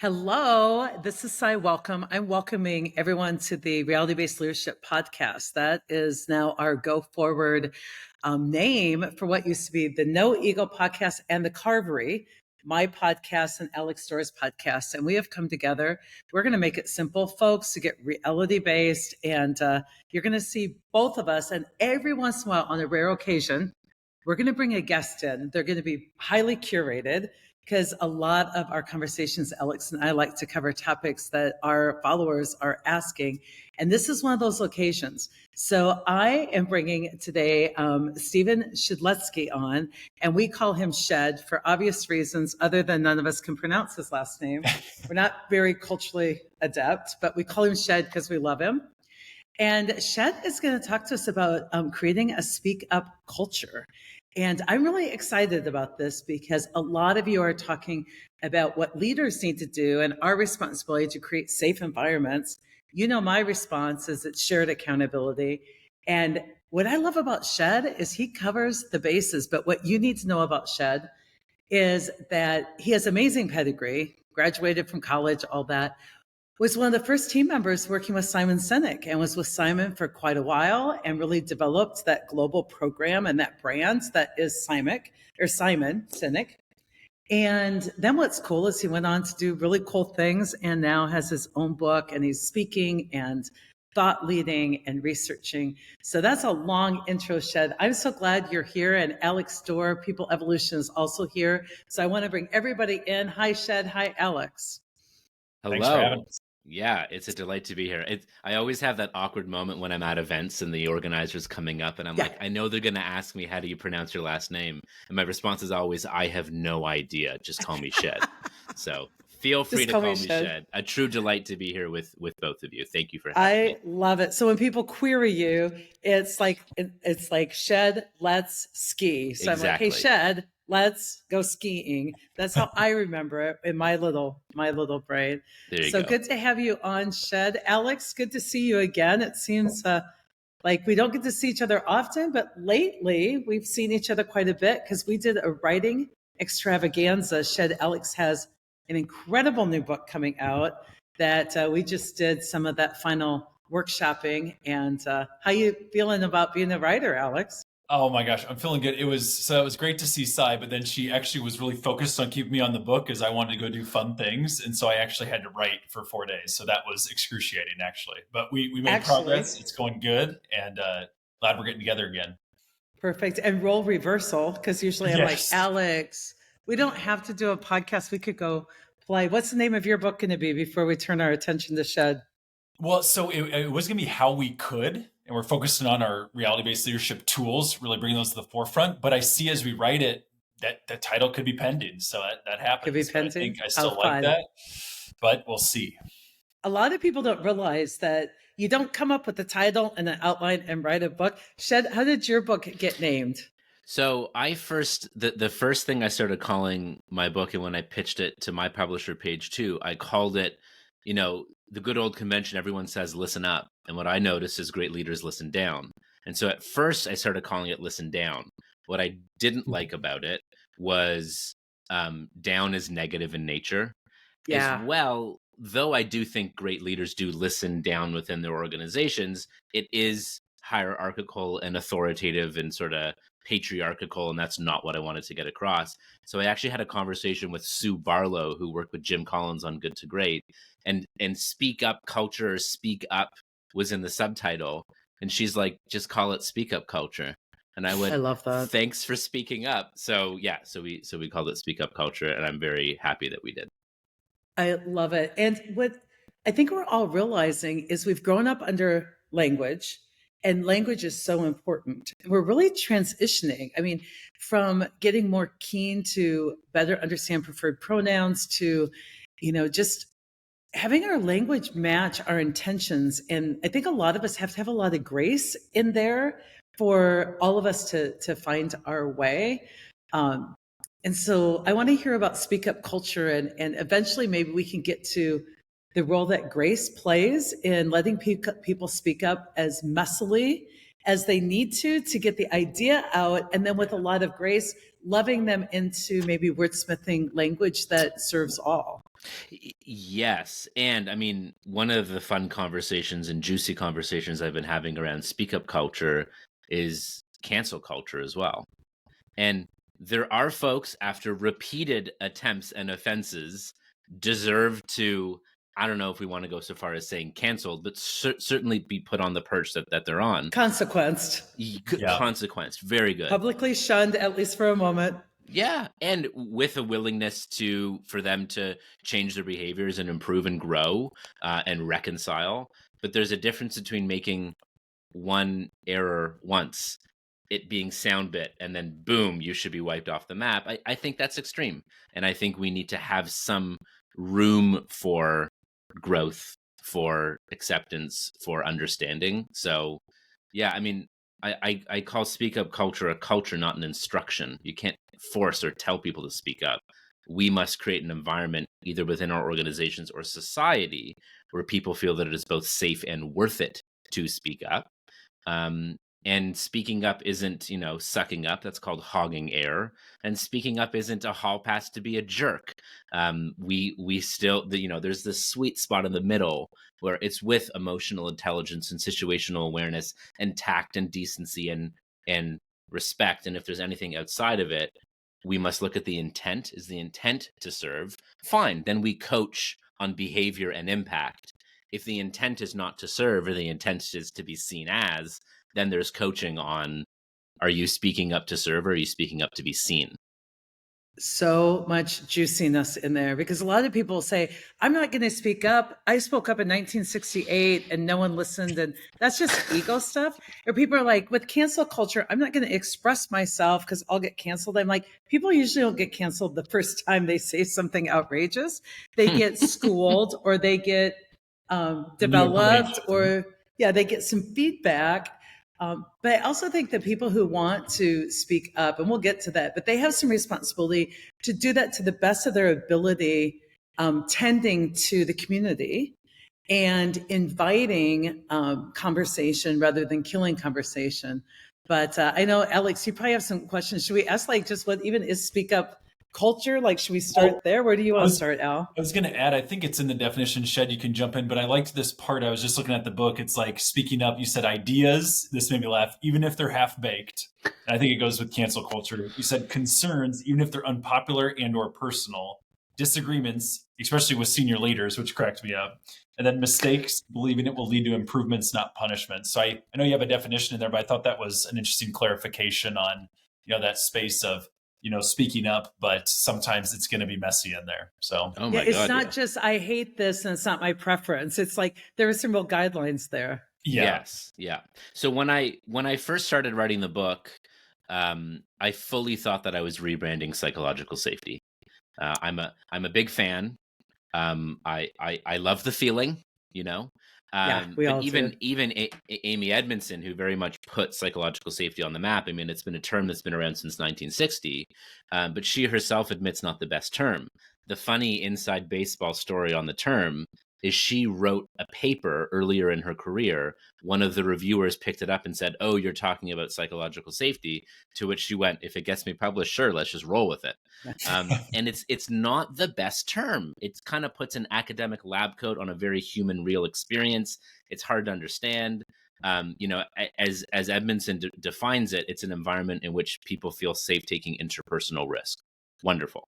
Hello, this is Cy. Welcome. I'm welcoming everyone to the Reality Based Leadership Podcast. That is now our go forward name for what used to be the No Ego Podcast and the Carvery, my podcast and Alex Storr's podcast. And we have come together. We're going to make it simple, folks, to get reality based. And you're going to see both of us. And every once in a while, on a rare occasion, we're going to bring a guest in. They're going to be highly curated, because a lot of our conversations, Alex and I like to cover topics that our followers are asking. And this is one of those occasions. So I am bringing today Stephen Shedletsky on, and we call him Shed for obvious reasons, other than none of us can pronounce his last name. We're not very culturally adept, but we call him Shed because we love him. And Shed is going to talk to us about creating a speak up culture. And I'm really excited about this because a lot of you are talking about what leaders need to do and our responsibility to create safe environments. You know, my response is it's shared accountability. And what I love about Shed is he covers the bases. But what you need to know about Shed is that he has amazing pedigree, graduated from college, all that. Was one of the first team members working with Simon Sinek, and was with Simon for quite a while and really developed that global program and that brand that is Simon Sinek. And then what's cool is he went on to do really cool things and now has his own book, and he's speaking and thought leading and researching. So that's a long intro, Shed. I'm so glad you're here. And Alex Storr, People Evolution, is also here. So I want to bring everybody in. Hi, Shed. Hi, Alex. Hello. Thanks for having us. Yeah, it's a delight to be here. I always have that awkward moment when I'm at events and the organizer's coming up and I'm like, I know they're going to ask me, how do you pronounce your last name? And my response is always, I have no idea. Just call me Shed. So feel free to call me Shed. A true delight to be here with both of you. Thank you for having me. I love it. So when people query you, it's like Shed, let's ski. So exactly. I'm like, hey, Shed, let's go skiing. That's how I remember it in my little brain. So good to have you on, Shed. Alex, good to see you again. It seems like we don't get to see each other often, but lately we've seen each other quite a bit because we did a writing extravaganza. Shed, Alex has an incredible new book coming out that we just did some of that final workshopping. And how you feeling about being a writer, Alex? Oh my gosh, I'm feeling good. It was great to see Cy, but then she actually was really focused on keeping me on the book as I wanted to go do fun things. And so I actually had to write for 4 days. So that was excruciating, actually. But we made progress. It's going good. And glad we're getting together again. Perfect. And role reversal, because usually I'm like, Alex, we don't have to do a podcast. We could go play. What's the name of your book going to be before we turn our attention to Shed? Well, so it was going to be How We Could. And we're focusing on our reality-based leadership tools, really bringing those to the forefront. But I see as we write it, that the title could be pending. So that happens. Could be pending. So I think I still like that, but we'll see. A lot of people don't realize that you don't come up with the title and an outline and write a book. Shed, how did your book get named? So the first thing I started calling my book, and when I pitched it to my publisher, Page 2, I called it, the good old convention, everyone says, listen up. And what I noticed is great leaders listen down. And so at first I started calling it Listen Down. What I didn't like about it was down is negative in nature. As well, though I do think great leaders do listen down within their organizations, it is hierarchical and authoritative and sort of patriarchal, and that's not what I wanted to get across. So I actually had a conversation with Sue Barlow, who worked with Jim Collins on Good to Great, and speak up culture, or speak up was in the subtitle, and she's like, just call it speak up culture. And I love that. Thanks for speaking up. So we called it speak up culture, and I'm very happy that we did. I love it. And what I think we're all realizing is we've grown up under language, and language is so important. We're really transitioning. I mean, from getting more keen to better understand preferred pronouns to, just having our language match our intentions. And I think a lot of us have to have a lot of grace in there for all of us to find our way. And so I want to hear about speak up culture, and eventually maybe we can get to the role that grace plays in letting people speak up as messily as they need to get the idea out, and then with a lot of grace, loving them into maybe wordsmithing language that serves all. Yes. And I mean, one of the fun conversations and juicy conversations I've been having around speak up culture is cancel culture as well. And there are folks, after repeated attempts and offenses, deserve to, I don't know if we want to go so far as saying canceled, but certainly be put on the perch that they're on. Consequenced. Yeah. Consequenced. Very good. Publicly shunned, at least for a moment. Yeah, and with a willingness for them to change their behaviors and improve and grow and reconcile. But there's a difference between making one error once, it being sound bit, and then boom, you should be wiped off the map. I think that's extreme, and I think we need to have some room for growth, for acceptance, for understanding. So, yeah, I mean, I call speak up culture a culture, not an instruction. You can't force or tell people to speak up. We must create an environment, either within our organizations or society, where people feel that it is both safe and worth it to speak up. And speaking up isn't, sucking up. That's called hogging air. And speaking up isn't a hall pass to be a jerk. We still, there's this sweet spot in the middle where it's with emotional intelligence and situational awareness and tact and decency and respect. And if there's anything outside of it, we must look at the intent. Is the intent to serve? Fine. Then we coach on behavior and impact. If the intent is not to serve, or the intent is to be seen as, then there's coaching on, are you speaking up to serve, or are you speaking up to be seen? So much juiciness in there, because a lot of people say, I'm not going to speak up. I spoke up in 1968 and no one listened. And that's just ego stuff. Or people are like, with cancel culture, I'm not going to express myself because I'll get canceled. I'm like, people usually don't get canceled the first time they say something outrageous. They get schooled, or they get developed, or they get some feedback. But I also think that people who want to speak up, and we'll get to that, but they have some responsibility to do that to the best of their ability, tending to the community and inviting conversation rather than killing conversation. But I know, Alex, you probably have some questions. Should we ask, like, just what even is speak up culture? Like, should we start there? Where do you want to start, Al? I was going to add, I think it's in the definition. Shed, you can jump in, but I liked this part. I was just looking at the book. It's like, speaking up, you said ideas. This made me laugh, even if they're half baked. And I think it goes with cancel culture. You said concerns, even if they're unpopular and or personal. Disagreements, especially with senior leaders, which cracked me up. And then mistakes, believing it will lead to improvements, not punishment. So I know you have a definition in there, but I thought that was an interesting clarification on, that space of, speaking up, but sometimes it's going to be messy in there. So, oh my God, it's not just, I hate this and it's not my preference. It's like, there are some real guidelines there. Yeah. Yes. Yeah. So when I first started writing the book, I fully thought that I was rebranding psychological safety. I'm a big fan. I love the feeling, We all even do. Amy Edmondson, who very much put psychological safety on the map. I mean, it's been a term that's been around since 1960, but she herself admits not the best term. The funny inside baseball story on the term is she wrote a paper earlier in her career. One of the reviewers picked it up and said, "Oh, you're talking about psychological safety," to which she went, "If it gets me published, sure, let's just roll with it." And it's not the best term. It kind of puts an academic lab coat on a very human, real experience. It's hard to understand. As Edmondson defines it, it's an environment in which people feel safe taking interpersonal risk. Wonderful.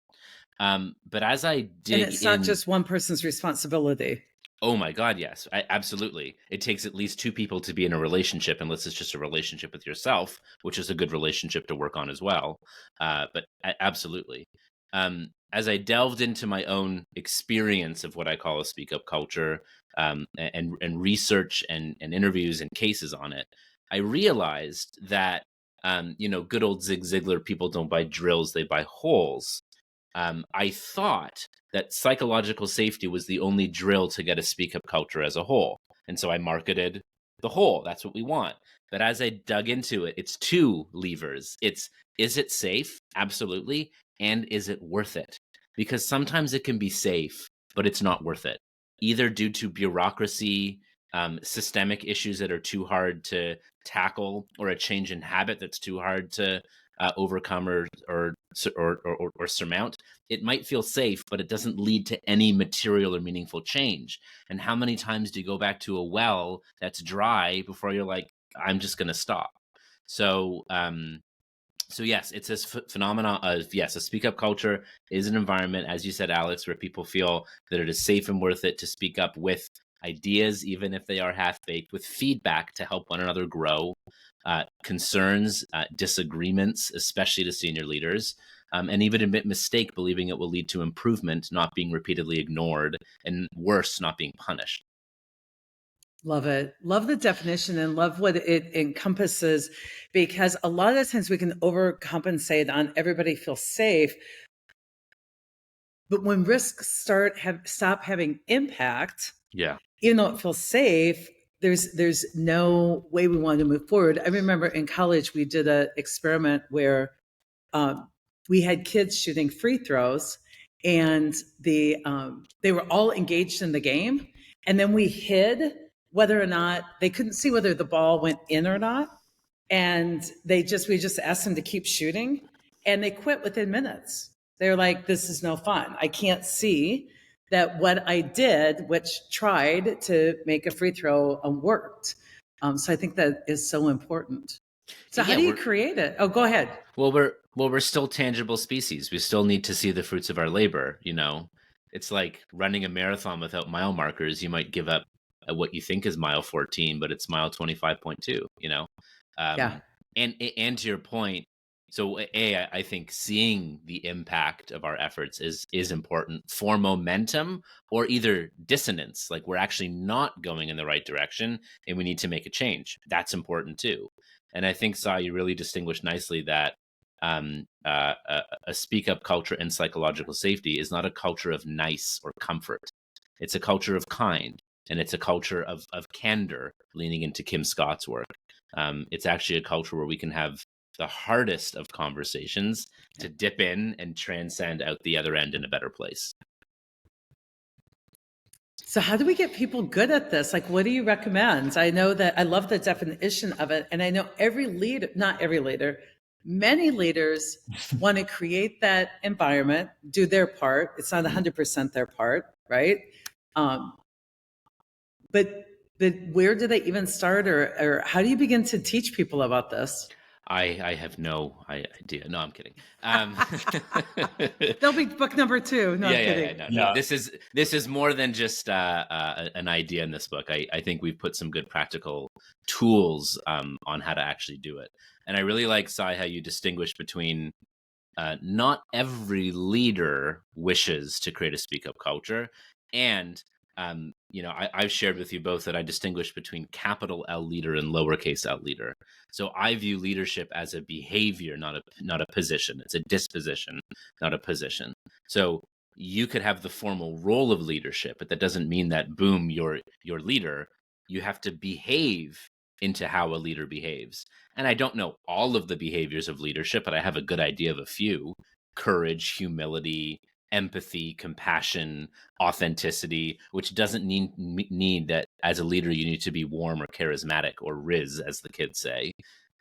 But as I dig in, and it's not just one person's responsibility. Oh my God, yes, absolutely. It takes at least two people to be in a relationship, unless it's just a relationship with yourself, which is a good relationship to work on as well. But absolutely. As I delved into my own experience of what I call a speak up culture, and research and interviews and cases on it, I realized that, good old Zig Ziglar, people don't buy drills, they buy holes. I thought that psychological safety was the only drill to get a speak up culture as a whole. And so I marketed the whole. That's what we want. But as I dug into it, it's two levers. Is it safe? Absolutely. And is it worth it? Because sometimes it can be safe, but it's not worth it, either due to bureaucracy, systemic issues that are too hard to tackle, or a change in habit that's too hard to overcome or surmount, it might feel safe, but it doesn't lead to any material or meaningful change. And how many times do you go back to a well that's dry before you're like, I'm just going to stop? So, so yes, it's this phenomena of, yes, a speak up culture is an environment, as you said, Alex, where people feel that it is safe and worth it to speak up with ideas, even if they are half baked, with feedback to help one another grow, concerns, disagreements, especially to senior leaders, and even admit mistake, believing it will lead to improvement, not being repeatedly ignored, and worse, not being punished. Love it. Love the definition and love what it encompasses, because a lot of times we can overcompensate on everybody feels safe. But when risks stop having impact, Yeah. even though it feels safe, there's no way we want to move forward. I remember in college we did an experiment where we had kids shooting free throws, and they were all engaged in the game, and then we hid whether or not they couldn't see whether the ball went in or not, and we just asked them to keep shooting, and they quit within minutes. They're like, this is no fun. I can't see that what I did, which tried to make a free throw, worked. So I think that is so important. So how do you create it? Oh, go ahead. Well, we're still tangible species. We still need to see the fruits of our labor. It's like running a marathon without mile markers. You might give up at what you think is mile 14, but it's mile 25.2. Yeah. And to your point, so I think seeing the impact of our efforts is important for momentum, or either dissonance, like we're actually not going in the right direction and we need to make a change. That's important too. And I think, Sai, you really distinguished nicely that a speak up culture in psychological safety is not a culture of nice or comfort. It's a culture of kind, and it's a culture of candor, leaning into Kim Scott's work. It's actually a culture where we can have the hardest of conversations to dip in and transcend out the other end in a better place. So how do we get people good at this? Like, what do you recommend? I know that I love the definition of it. And I know not every leader, many leaders want to create that environment, do their part. It's not 100% their part, right? But where do they even start, or how do you begin to teach people about this? I have no idea. No, I'm kidding. There'll be book number 2. No, I'm kidding. No. This is more than just an idea in this book. I think we've put some good practical tools on how to actually do it. And I really like, Sai, how you distinguish between not every leader wishes to create a speak up culture, and I've shared with you both that I distinguish between capital L leader and lowercase l leader. So I view leadership as a behavior, not a position. It's a disposition, not a position. So you could have the formal role of leadership, but that doesn't mean that, boom, you're leader. You have to behave into how a leader behaves. And I don't know all of the behaviors of leadership, but I have a good idea of a few: courage, humility, empathy, compassion, authenticity, which doesn't need that as a leader you need to be warm or charismatic or Riz, as the kids say.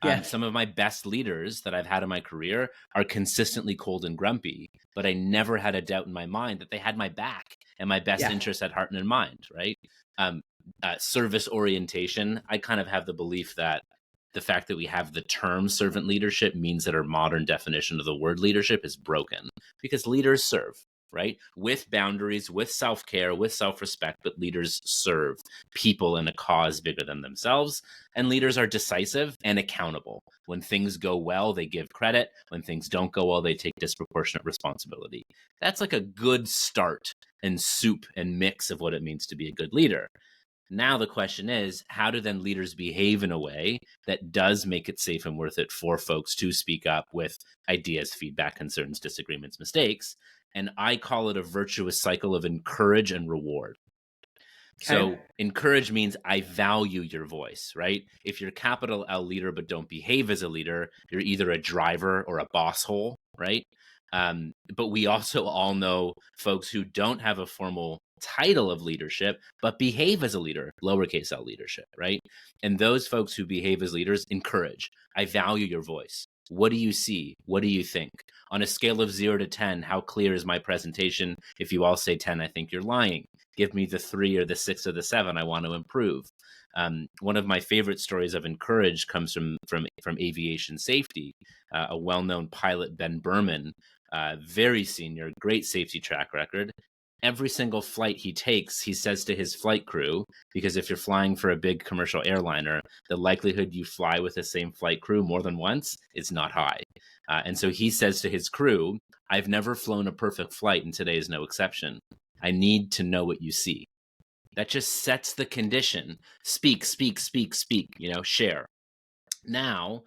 Yes. Some of my best leaders that I've had in my career are consistently cold and grumpy, but I never had a doubt in my mind that they had my back and my best interest at heart and in mind, right? Service orientation, I kind of have the belief that the fact that we have the term servant leadership means that our modern definition of the word leadership is broken, because leaders serve, right? With boundaries, with self-care, with self-respect, but leaders serve people in a cause bigger than themselves. And leaders are decisive and accountable. When things go well, they give credit. When things don't go well, they take disproportionate responsibility. That's like a good start and soup and mix of what it means to be a good leader. Now the question is, how do then leaders behave in a way that does make it safe and worth it for folks to speak up with ideas, feedback, concerns, disagreements, mistakes? And I call it a virtuous cycle of encourage and reward. Okay. So encourage means I value your voice, right? If you're capital L leader but don't behave as a leader, you're either a driver or a boss hole, right? But we also all know folks who don't have a formal title of leadership, but behave as a leader, lowercase l leadership, right? And those folks who behave as leaders encourage. I value your voice. What do you see? What do you think? On a scale of 0 to 10, how clear is my presentation? If you all say 10, I think you're lying. Give me the 3 or the 6 or the 7. I want to improve. One of my favorite stories of encourage comes from aviation safety. A well-known pilot, Ben Berman, very senior, great safety track record. Every single flight he takes, he says to his flight crew, because if you're flying for a big commercial airliner, the likelihood you fly with the same flight crew more than once is not high. And so he says to his crew, I've never flown a perfect flight, and today is no exception. I need to know what you see. That just sets the condition. Speak, share. Now,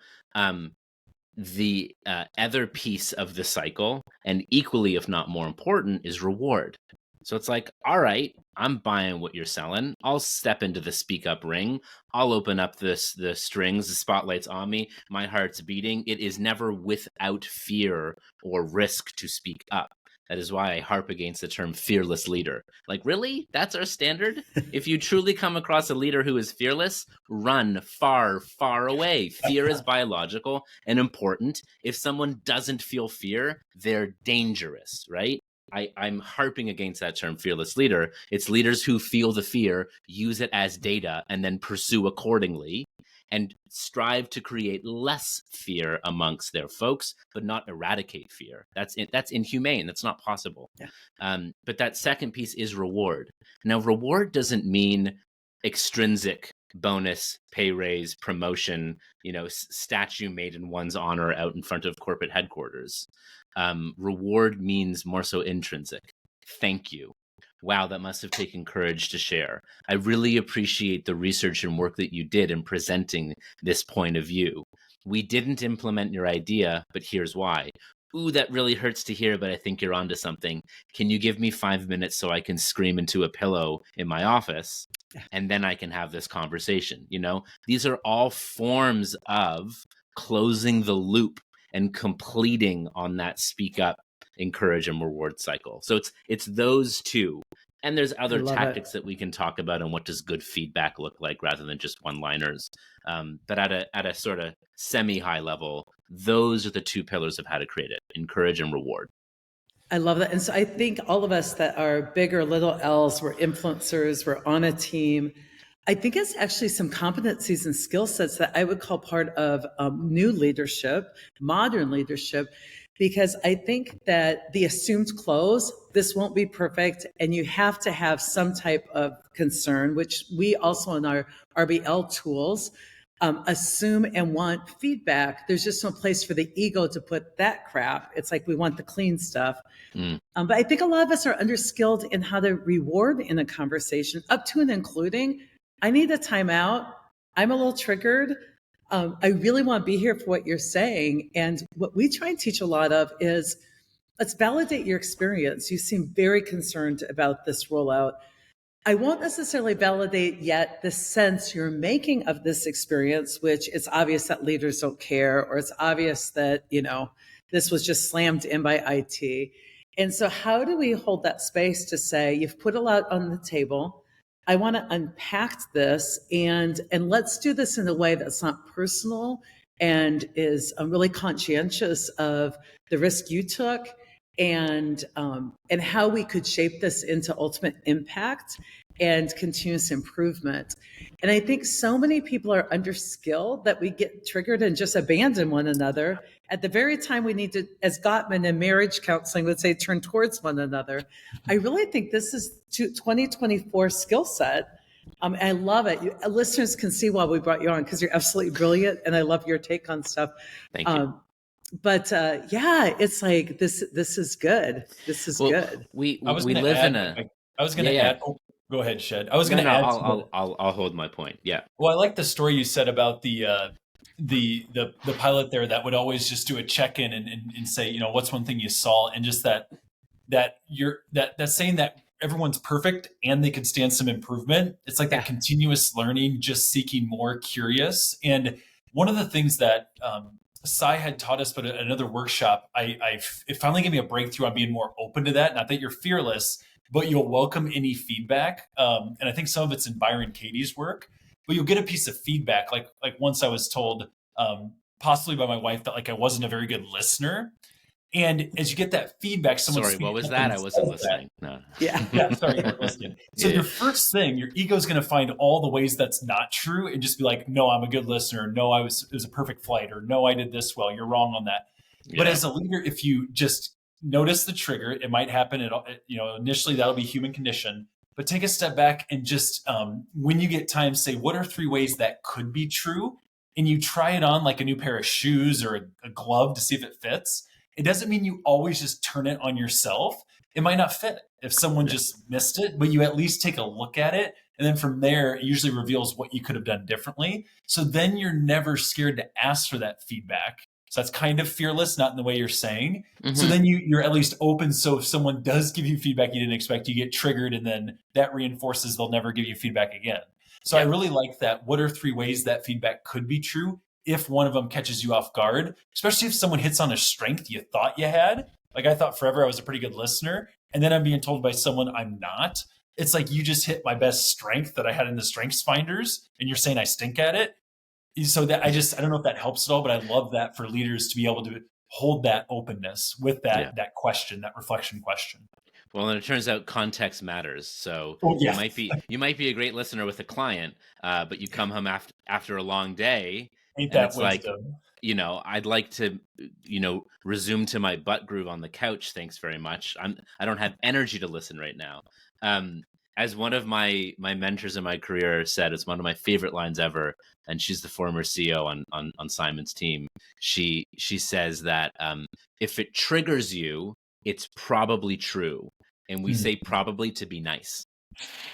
the other piece of the cycle, and equally, if not more important, is reward. So it's like, all right, I'm buying what you're selling. I'll step into the speak up ring. I'll open up the strings, the spotlight's on me. My heart's beating. It is never without fear or risk to speak up. That is why I harp against the term fearless leader. Like, really? That's our standard? If you truly come across a leader who is fearless, run far, far away. Fear is biological and important. If someone doesn't feel fear, they're dangerous, right? I'm harping against that term fearless leader. It's leaders who feel the fear, use it as data, and then pursue accordingly, and strive to create less fear amongst their folks, but not eradicate fear. That's inhumane. That's not possible. Yeah. But that second piece is reward. Now, reward doesn't mean extrinsic bonus, pay raise, promotion, statue made in one's honor out in front of corporate headquarters. Reward means more so intrinsic. Thank you. Wow, that must have taken courage to share. I really appreciate the research and work that you did in presenting this point of view. We didn't implement your idea, but here's why. Ooh, that really hurts to hear, but I think you're onto something. Can you give me 5 minutes so I can scream into a pillow in my office? And then I can have this conversation. These are all forms of closing the loop and completing on that speak up, encourage, and reward cycle. So it's those two. And there's other tactics that we can talk about on what does good feedback look like rather than just one-liners. But at a sort of semi-high level, those are the two pillars of how to create it, encourage and reward. I love that. And so I think all of us that are big or little L's, we're influencers, we're on a team. I think it's actually some competencies and skill sets that I would call part of new leadership, modern leadership, because I think that the assumed close, this won't be perfect, and you have to have some type of concern, which we also in our RBL tools assume and want feedback. There's just no place for the ego to put that crap. It's like we want the clean stuff. But I think a lot of us are underskilled in how to reward in a conversation, up to and including, I need a timeout. I'm a little triggered. I really want to be here for what you're saying. And what we try and teach a lot of is let's validate your experience. You seem very concerned about this rollout. I won't necessarily validate yet the sense you're making of this experience, which it's obvious that leaders don't care, or it's obvious that, this was just slammed in by IT. And so how do we hold that space to say, you've put a lot on the table. I want to unpack this and let's do this in a way that's not personal and is really conscientious of the risk you took and how we could shape this into ultimate impact and continuous improvement. And I think so many people are underskilled that we get triggered and just abandon one another at the very time we need to, as Gottman in marriage counseling would say, turn towards one another. I really think this is 2024 skill set. I love it. Listeners can see why we brought you on because you're absolutely brilliant, and I love your take on stuff. Thank you. But it's like this is good. This is good. We live in a. I was going to add. Oh, go ahead, Shed. I was going to add. I'll hold my point. Yeah. Well, I like the story you said about the pilot there that would always just do a check-in and say, what's one thing you saw, and just that saying that everyone's perfect and they could stand some improvement. It's like that continuous learning, just seeking more, curious. And one of the things that Sai had taught us, but at another workshop, it finally gave me a breakthrough on being more open to that. Not that you're fearless, but you'll welcome any feedback. And I think some of it's in Byron Katie's work, but you'll get a piece of feedback. Like once I was told, possibly by my wife, that like I wasn't a very good listener. And as you get that feedback, someone Sorry, what speaks was up and that? I wasn't says that. listening. No. Yeah. Yeah, sorry, you weren't listening. So Yeah. your first thing, your ego is going to find all the ways that's not true and just be like, no, I'm a good listener. No, it was a perfect flight, or no, I did this well. You're wrong on that. But Yeah. as a leader, if you just notice the trigger, it might happen. Initially that'll be human condition, but take a step back and just, when you get time, say, what are 3 ways that could be true? And you try it on like a new pair of shoes or a glove to see if it fits. It doesn't mean you always just turn it on yourself. It might not fit if someone just missed it, but you at least take a look at it. And then from there, it usually reveals what you could have done differently. So then you're never scared to ask for that feedback. So that's kind of fearless, not in the way you're saying. Mm-hmm. So then you're at least open. So if someone does give you feedback you didn't expect, you get triggered, and then that reinforces they'll never give you feedback again. So I really like that. What are 3 ways that feedback could be true if one of them catches you off guard, especially if someone hits on a strength you thought you had? Like, I thought forever I was a pretty good listener, and then I'm being told by someone I'm not. It's like, you just hit my best strength that I had in the strengths finders, and you're saying I stink at it. So that I don't know if that helps at all, but I love that for leaders to be able to hold that openness with that question, that reflection question. Well, and it turns out context matters. So you might be a great listener with a client, but you come home after a long day, Ain't and that it's wisdom? like, I'd like to, resume to my butt groove on the couch. Thanks very much. I don't have energy to listen right now. As one of my mentors in my career said, it's one of my favorite lines ever, and she's the former CEO on Simon's team. She says that if it triggers you, it's probably true. And we say probably to be nice.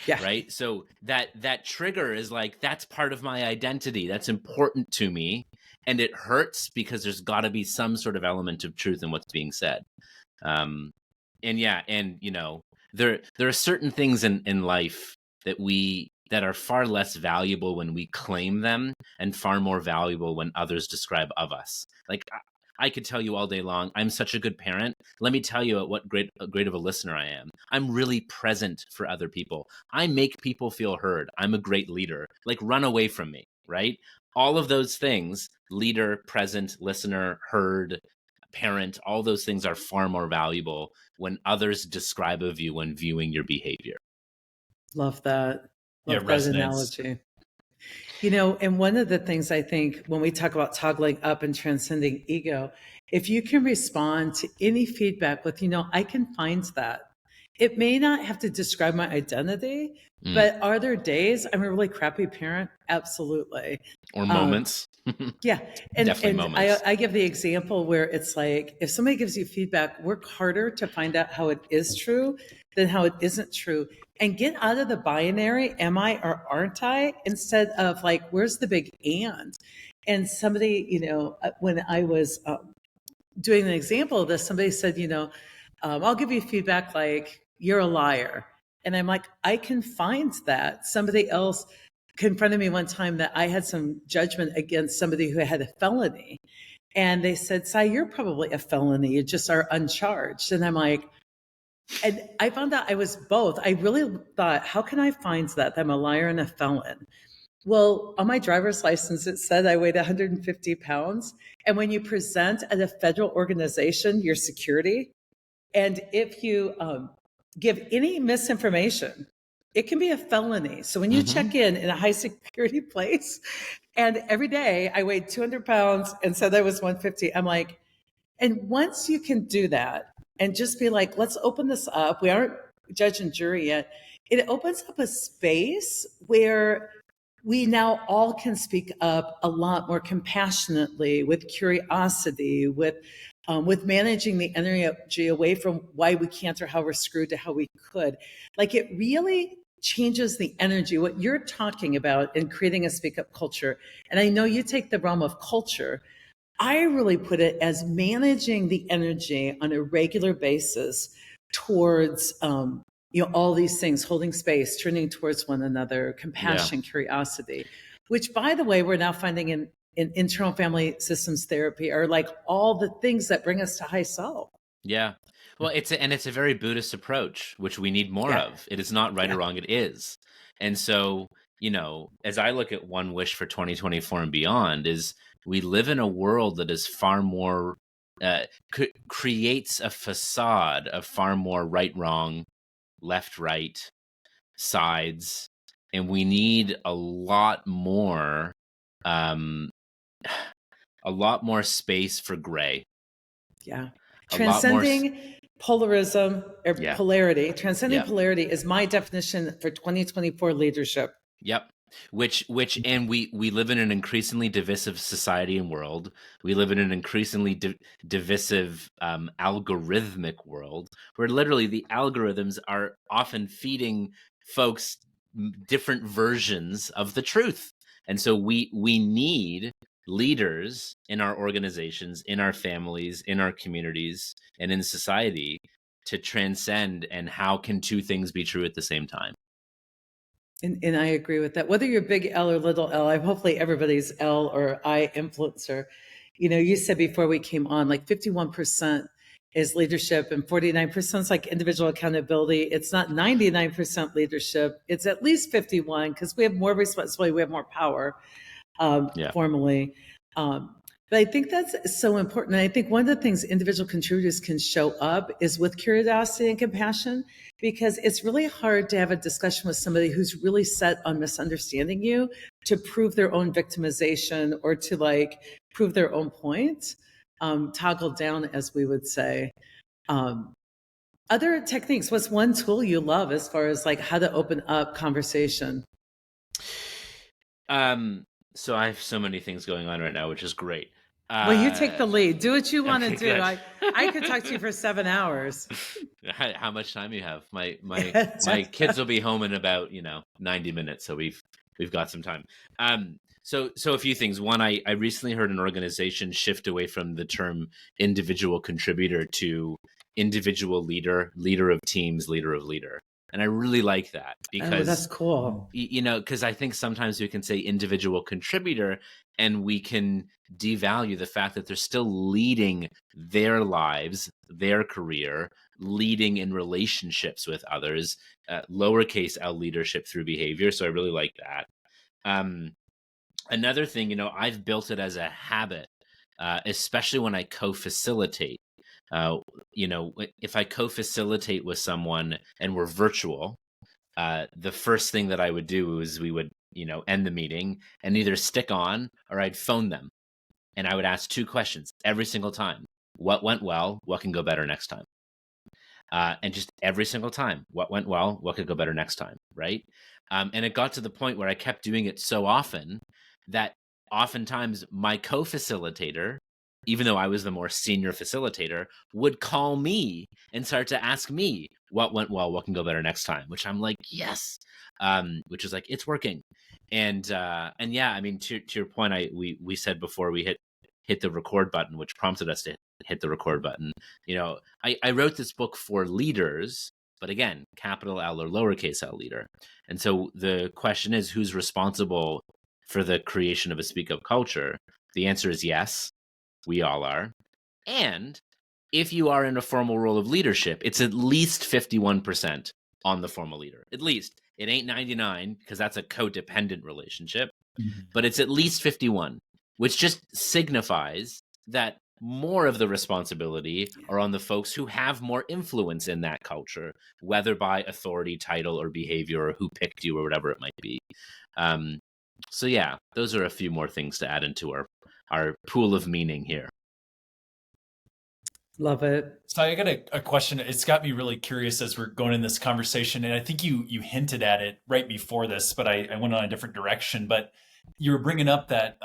Yeah. Right. So that trigger is like, that's part of my identity. That's important to me. And it hurts because there's got to be some sort of element of truth in what's being said. There are certain things in life that are far less valuable when we claim them, and far more valuable when others describe of us. Like, I could tell you all day long, I'm such a good parent. Let me tell you what great of a listener I am. I'm really present for other people. I make people feel heard. I'm a great leader. Like, run away from me, right? All of those things, leader, present, listener, heard, parent, all those things are far more valuable when others describe of you when viewing your behavior. Love that. Love that resonates. analogy. And one of the things I think when we talk about toggling up and transcending ego, if you can respond to any feedback with, I can find that. It may not have to describe my identity, but are there days I'm a really crappy parent? Absolutely. Or moments. Yeah. And, Definitely moments. I give the example where it's like, if somebody gives you feedback, work harder to find out how it is true than how it isn't true. And get out of the binary, am I or aren't I, instead of like, where's the big and? And somebody, when I was doing an example of this, somebody said, I'll give you feedback like, you're a liar. And I'm like, I can find that. Somebody else confronted me one time that I had some judgment against somebody who had a felony. And they said, Sai, you're probably a felony. You just are uncharged. And I'm like, and I found out I was both. I really thought, how can I find that I'm a liar and a felon? Well, on my driver's license, it said I weighed 150 pounds. And when you present at a federal organization, your security, and if you give any misinformation, it can be a felony. So when you check in a high security place, and every day I weighed 200 pounds and said I was 150, I'm like, and once you can do that and just be like, let's open this up. We aren't judge and jury yet. It opens up a space where we now all can speak up a lot more compassionately, with curiosity, with managing the energy away from why we can't or how we're screwed to how we could. Like, it really changes the energy, what you're talking about in creating a speak up culture. And I know you take the realm of culture. I really put it as managing the energy on a regular basis towards, all these things, holding space, turning towards one another, compassion, curiosity, which, by the way, we're now finding in internal family systems therapy are like all the things that bring us to high self. Yeah. Well, it's a very Buddhist approach, which we need more of. It is not right or wrong. It is. And so, as I look at one wish for 2024 and beyond is we live in a world that is far more creates a facade of far more right, wrong, left, right, sides, and we need a lot more space for gray. Yeah. A lot more Transcending polarism or Yeah. polarity. Transcending Yeah. polarity is my definition for 2024 leadership. Yep. And we live in an increasingly divisive society and world. We live in an increasingly divisive algorithmic world where literally the algorithms are often feeding folks different versions of the truth. And so we need leaders in our organizations, in our families, in our communities, and in society to transcend. And how can two things be true at the same time? And I agree with that. Whether you're big L or little L, hopefully everybody's L or I influencer. You said before we came on, like 51% is leadership and 49% is like individual accountability. It's not 99% leadership. It's at least 51 because we have more responsibility. We have more power formally. But I think that's so important. And I think one of the things individual contributors can show up is with curiosity and compassion, because it's really hard to have a discussion with somebody who's really set on misunderstanding you to prove their own victimization or to like prove their own point, toggle down, as we would say. Other techniques, what's one tool you love as far as like how to open up conversation? So I have so many things going on right now, which is great. Well, you take the lead. Do what you want to do. Good. I could talk to you for 7 hours. How much time you have? My kids will be home in about 90 minutes, so we've got some time. So a few things. One, I recently heard an organization shift away from the term individual contributor to individual leader of teams, leader of leader. And I really like that because that's cool. Because I think sometimes we can say individual contributor and we can devalue the fact that they're still leading their lives, their career, leading in relationships with others, lowercase L leadership through behavior. So I really like that. Another thing, I've built it as a habit, especially when I co-facilitate. If I co-facilitate with someone and we're virtual, the first thing that I would do is we would, end the meeting and either stick on or I'd phone them. And I would ask 2 questions every single time. What went well? What can go better next time? And just every single time, what went well? What could go better next time? Right. And it got to the point where I kept doing it so often that oftentimes my co-facilitator, even though I was the more senior facilitator, would call me and start to ask me what went well, what can go better next time, which I'm like, yes, which is like, it's working. And yeah, I mean, to your point, we said before we hit the record button, which prompted us to hit the record button. I wrote this book for leaders, but again, capital L or lowercase L leader. And so the question is, who's responsible for the creation of a speak up culture? The answer is yes. We all are. And if you are in a formal role of leadership, it's at least 51% on the formal leader. At least. It ain't 99 because that's a codependent relationship, but it's at least 51, which just signifies that more of the responsibility are on the folks who have more influence in that culture, whether by authority, title, or behavior, or who picked you, or whatever it might be. So yeah, those are a few more things to add into our pool of meaning here. Love it. So I got a question. It's got me really curious as we're going in this conversation. And I think you hinted at it right before this, but I went on a different direction. But you were bringing up that,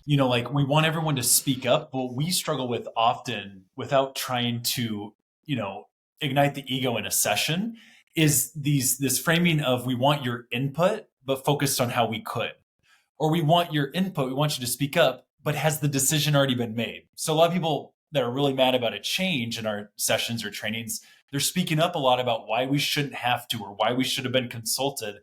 like we want everyone to speak up. What we struggle with often without trying to, ignite the ego in a session is this framing of we want your input, but focused on how we could. Or we want your input, we want you to speak up, but has the decision already been made? So a lot of people that are really mad about a change in our sessions or trainings, they're speaking up a lot about why we shouldn't have to or why we should have been consulted.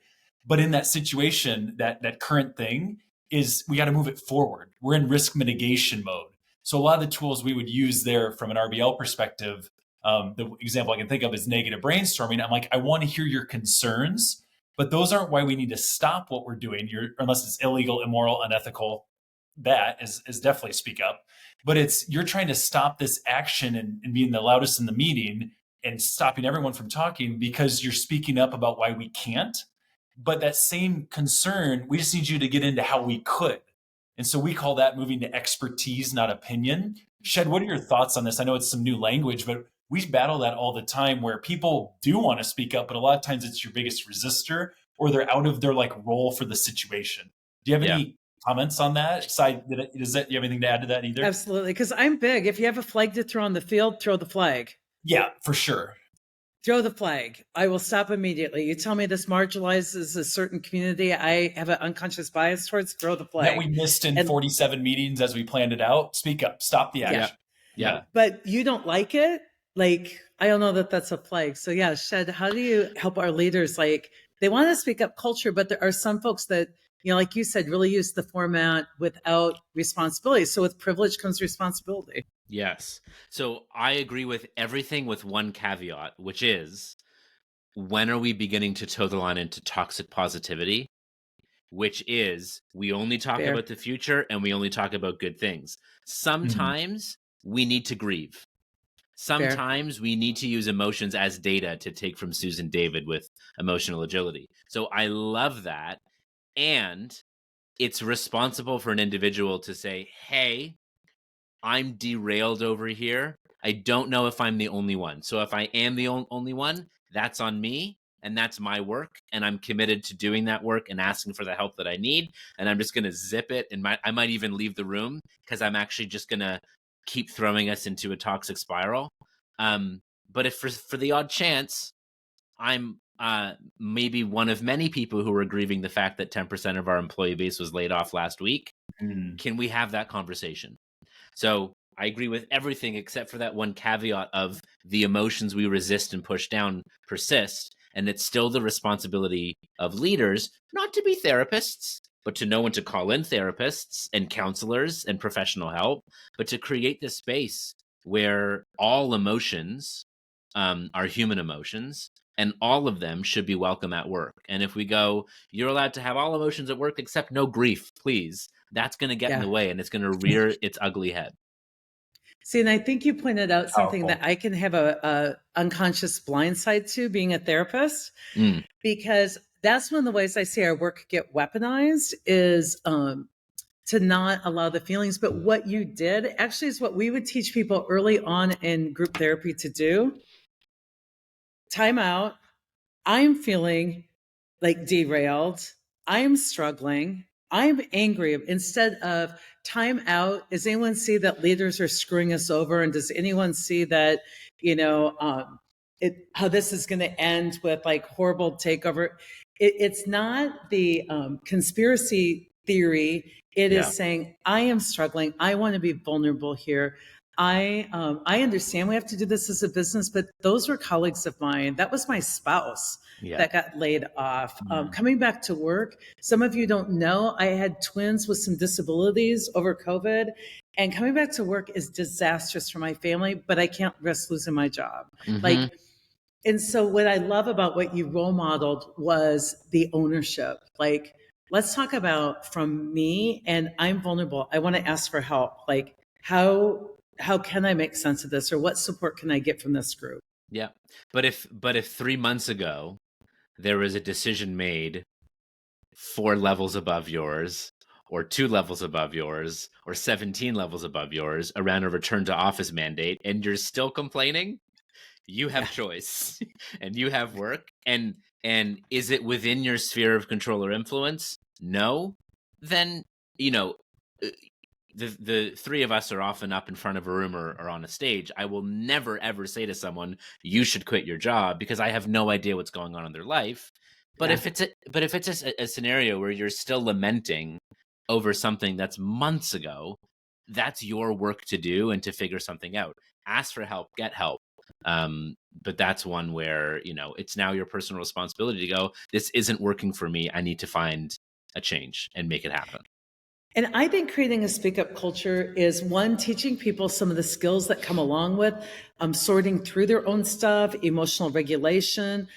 But in that situation, that current thing is we got to move it forward. We're in risk mitigation mode. So a lot of the tools we would use there from an RBL perspective, the example I can think of is negative brainstorming. I'm like, I want to hear your concerns, but those aren't why we need to stop what we're doing, unless it's illegal, immoral, unethical, that is definitely speak up, but it's you're trying to stop this action and being the loudest in the meeting and stopping everyone from talking because you're speaking up about why we can't. But that same concern, we just need you to get into how we could. And so we call that moving to expertise, not opinion. Shed, what are your thoughts on this? I know it's some new language, but we battle that all the time where people do want to speak up, but a lot of times it's your biggest resistor or they're out of their like role for the situation. Do you have Yeah. any comments on that? Does that, you have anything to add to that either? Absolutely. Because I'm big. If you have a flag to throw on the field, throw the flag. Yeah, for sure. Throw the flag. I will stop immediately. You tell me this marginalizes a certain community I have an unconscious bias towards, throw the flag. That we missed in 47 meetings as we planned it out. Speak up. Stop the action. Yeah. But you don't like it? Like, I don't know that that's a flag. So yeah, Shed, how do you help our leaders? Like, they want to speak up culture, but there are some folks that, you know, like you said, really use the format without responsibility. So with privilege comes responsibility. Yes. So I agree with everything with one caveat, which is, when are we beginning to toe the line into toxic positivity? Which is, we only talk Fair. about the future and we only talk about good things. Sometimes we need to grieve. Sometimes we need to use emotions as data, to take from Susan David with emotional agility. So I love that. And it's responsible for an individual to say, hey, I'm derailed over here. I don't know if I'm the only one. So if I am the only one, that's on me and that's my work. And I'm committed to doing that work and asking for the help that I need. And I'm just going to zip it. And I might even leave the room because I'm actually just going to keep throwing us into a toxic spiral. But if for the odd chance, I'm maybe one of many people who are grieving the fact that 10% of our employee base was laid off last week, can we have that conversation? So I agree with everything except for that one caveat of the emotions we resist and push down persist. And it's still the responsibility of leaders not to be therapists, but to know when to call in therapists and counselors and professional help, but to create this space where all emotions are human emotions and all of them should be welcome at work. And if we go, you're allowed to have all emotions at work except no grief, please, that's going to get in the way and it's going to rear its ugly head. See, and I think you pointed out something that I can have a unconscious blind side to being a therapist, because that's one of the ways I see our work get weaponized is to not allow the feelings. But what you did actually is what we would teach people early on in group therapy to do. Time out. I'm feeling like derailed. I'm struggling. I'm angry. Instead of time out, does anyone see that leaders are screwing us over? And does anyone see that, you know, how this is going to end with like horrible takeover? It's not the conspiracy theory. It is saying, I am struggling. I want to be vulnerable here. I understand we have to do this as a business, but those were colleagues of mine. That was my spouse that got laid off. Coming back to work, some of you don't know, I had twins with some disabilities over COVID, and coming back to work is disastrous for my family, but I can't risk losing my job. And so what I love about what you role modeled was the ownership. Like, let's talk about from me, and I'm vulnerable. I want to ask for help. Like, how can I make sense of this, or what support can I get from this group? Yeah. But if 3 months ago there was a decision made 4 levels above yours, or 2 levels above yours, or 17 levels above yours around a return to office mandate, and you're still complaining, you have choice and you have work. And is it within your sphere of control or influence? No. Then, you know, the three of us are often up in front of a room or on a stage. I will never, ever say to someone, you should quit your job, because I have no idea what's going on in their life. But if it's a scenario where you're still lamenting over something that's months ago, that's your work to do and to figure something out. Ask for help, get help. But that's one where, you know, it's now your personal responsibility to go, this isn't working for me. I need to find a change and make it happen. And I think creating a speak up culture is, one, teaching people some of the skills that come along with sorting through their own stuff, emotional regulation,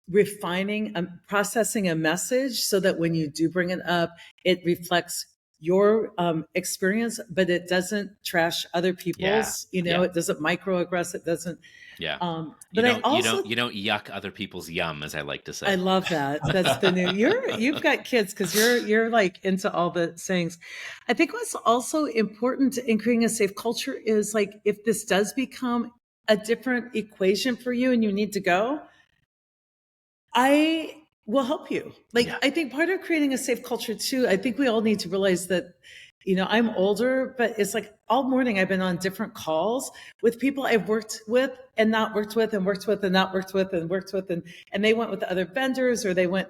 refining, processing a message so that when you do bring it up, it reflects your experience, but it doesn't trash other people's. It doesn't microaggress. It doesn't. Yeah. But You don't yuck other people's yum, as I like to say. I love that. That's the new. You've got kids because you're like into all the sayings. I think what's also important in creating a safe culture is like if this does become a different equation for you and you need to go, I will help you. I think part of creating a safe culture too, I think we all need to realize that, I'm older, but it's like all morning I've been on different calls with people I've worked with and not worked with and worked with and not worked with and worked with. And they went with other vendors or they went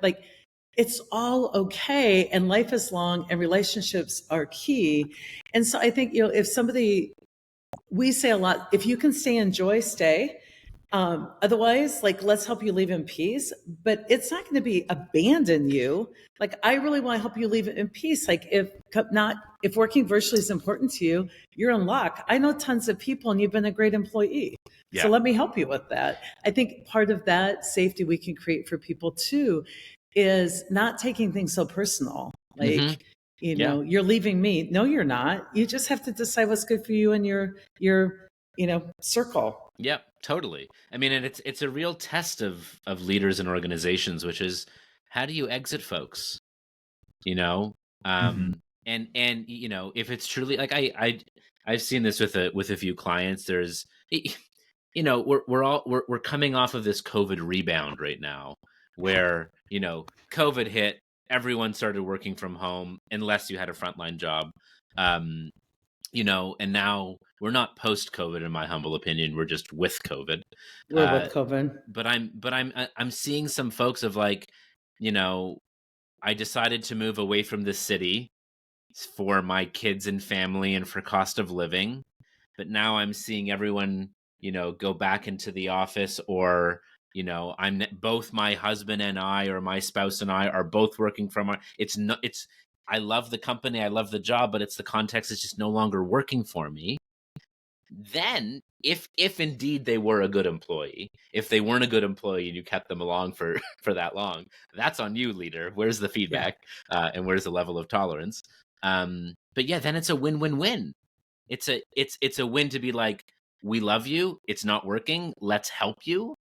it's all okay. And life is long and relationships are key. And so I think, if we say a lot, if you can stay in joy, stay. Otherwise, let's help you leave in peace, but it's not going to be abandon you. I really want to help you leave it in peace. If working virtually is important to you, you're in luck. I know tons of people and you've been a great employee. Yeah. So let me help you with that. I think part of that safety we can create for people too is not taking things so personal. You're leaving me. No, you're not. You just have to decide what's good for you and your circle. Yep, totally. I mean, and it's a real test of leaders and organizations, which is how do you exit folks? And if it's truly I've seen this with a few clients. There's we're coming off of this COVID rebound right now, where COVID hit, everyone started working from home unless you had a frontline job. And now we're not post-COVID, in my humble opinion. We're just with COVID. We're with COVID. But I'm seeing some folks of I decided to move away from the city for my kids and family and for cost of living. But now I'm seeing everyone, go back into the office, or I'm both my husband and I, or my spouse and I are both working from I love the company, I love the job, but it's the context is just no longer working for me. Then if indeed they were a good employee, if they weren't a good employee and you kept them along for that long, that's on you, leader. Where's the feedback? And where's the level of tolerance? But yeah, then it's a win-win-win. It's a win to be like, we love you, it's not working, let's help you.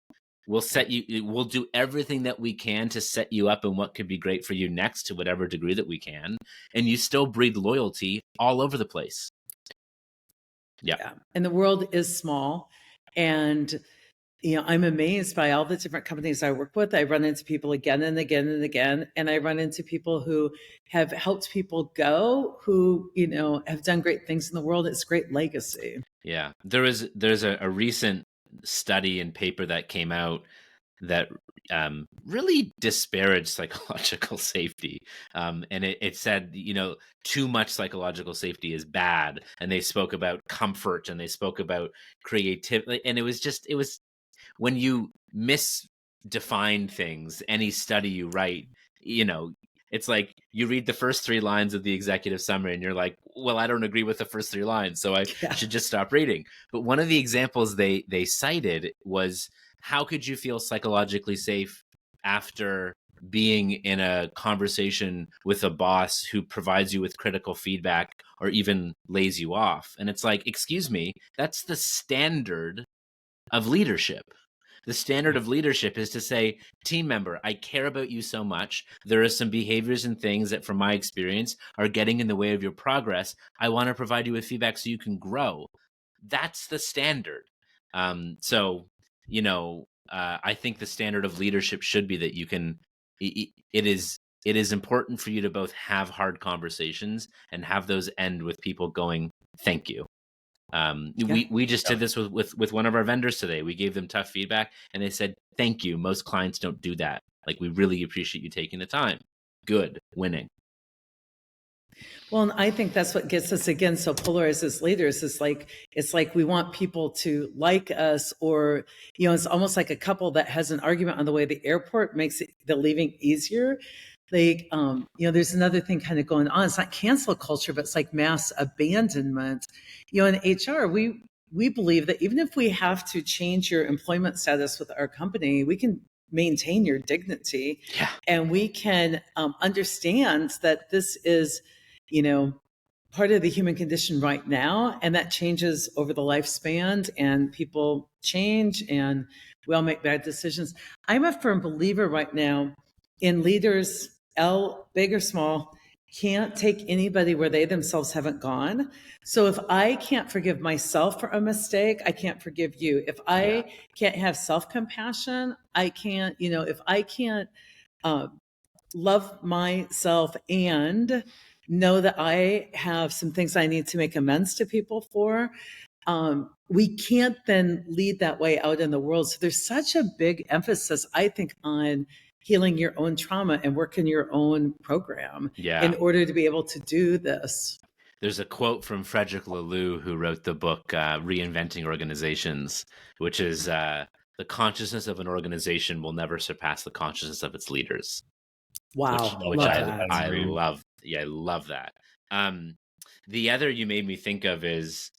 We'll do everything that we can to set you up in what could be great for you next, to whatever degree that we can. And you still breed loyalty all over the place. Yeah. And the world is small. And, I'm amazed by all the different companies I work with. I run into people again and again and again. And I run into people who have helped people go, who, have done great things in the world. It's great legacy. Yeah. There's a recent study and paper that came out that really disparaged psychological safety. And it said, too much psychological safety is bad. And they spoke about comfort and they spoke about creativity. And it was when you misdefine things, any study you write, it's like you read the first 3 lines of the executive summary and you're like, well, I don't agree with the first 3 lines, so I should just stop reading. But one of the examples they cited was, how could you feel psychologically safe after being in a conversation with a boss who provides you with critical feedback or even lays you off? And it's like, excuse me, that's the standard of leadership. The standard of leadership is to say, team member, I care about you so much. There are some behaviors and things that, from my experience, are getting in the way of your progress. I want to provide you with feedback so you can grow. That's the standard. I think the standard of leadership should be that you can, it is important for you to both have hard conversations and have those end with people going, thank you. We just did this with one of our vendors today. We gave them tough feedback and they said, thank you. Most clients don't do that. We really appreciate you taking the time. Good. Winning. Well, and I think that's what gets us again so polarized as leaders. It's like we want people to like us, or it's almost like a couple that has an argument on the way to the airport makes the leaving easier. There's another thing kind of going on. It's not cancel culture, but it's like mass abandonment. In HR, we believe that even if we have to change your employment status with our company, we can maintain your dignity, and we can understand that this is part of the human condition right now, and that changes over the lifespan, and people change, and we all make bad decisions. I'm a firm believer right now in leaders, big or small, can't take anybody where they themselves haven't gone. So if I can't forgive myself for a mistake, I can't forgive you. If I can't have self-compassion, I can't, if I can't love myself and know that I have some things I need to make amends to people for, we can't then lead that way out in the world. So there's such a big emphasis, I think, on healing your own trauma and working your own program in order to be able to do this. There's a quote from Frederick Laloux, who wrote the book Reinventing Organizations, which is the consciousness of an organization will never surpass the consciousness of its leaders. Wow. Which I love. Yeah, I love that. The other you made me think of is,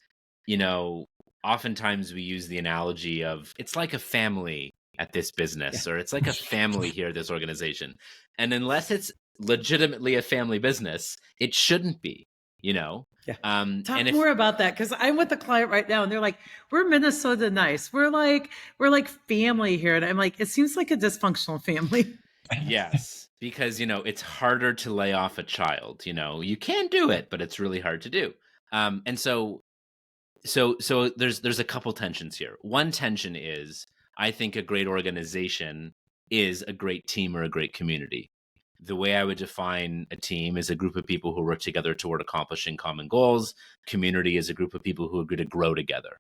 oftentimes we use the analogy of it's like a family at this business, or it's like a family here at this organization. And unless it's legitimately a family business, it shouldn't be, Talk more about that, because I'm with the client right now and they're like, we're Minnesota nice. We're like family here. And I'm like, it seems like a dysfunctional family. Yes, because, it's harder to lay off a child. You can do it, but it's really hard to do. And so there's a couple tensions here. One tension is, I think a great organization is a great team or a great community. The way I would define a team is a group of people who work together toward accomplishing common goals. Community is a group of people who agree to grow together.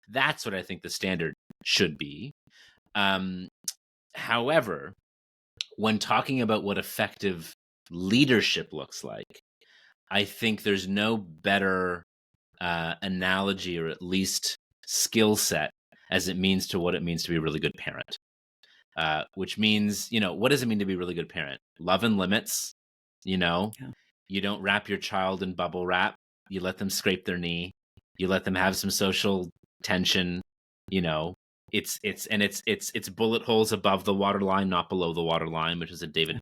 That's what I think the standard should be. However, when talking about what effective leadership looks like, I think there's no better analogy, or at least skill set, as it means to what it means to be a really good parent. Which means, what does it mean to be a really good parent? Love and limits. You don't wrap your child in bubble wrap. You let them scrape their knee. You let them have some social tension. It's bullet holes above the waterline, not below the waterline, which is a David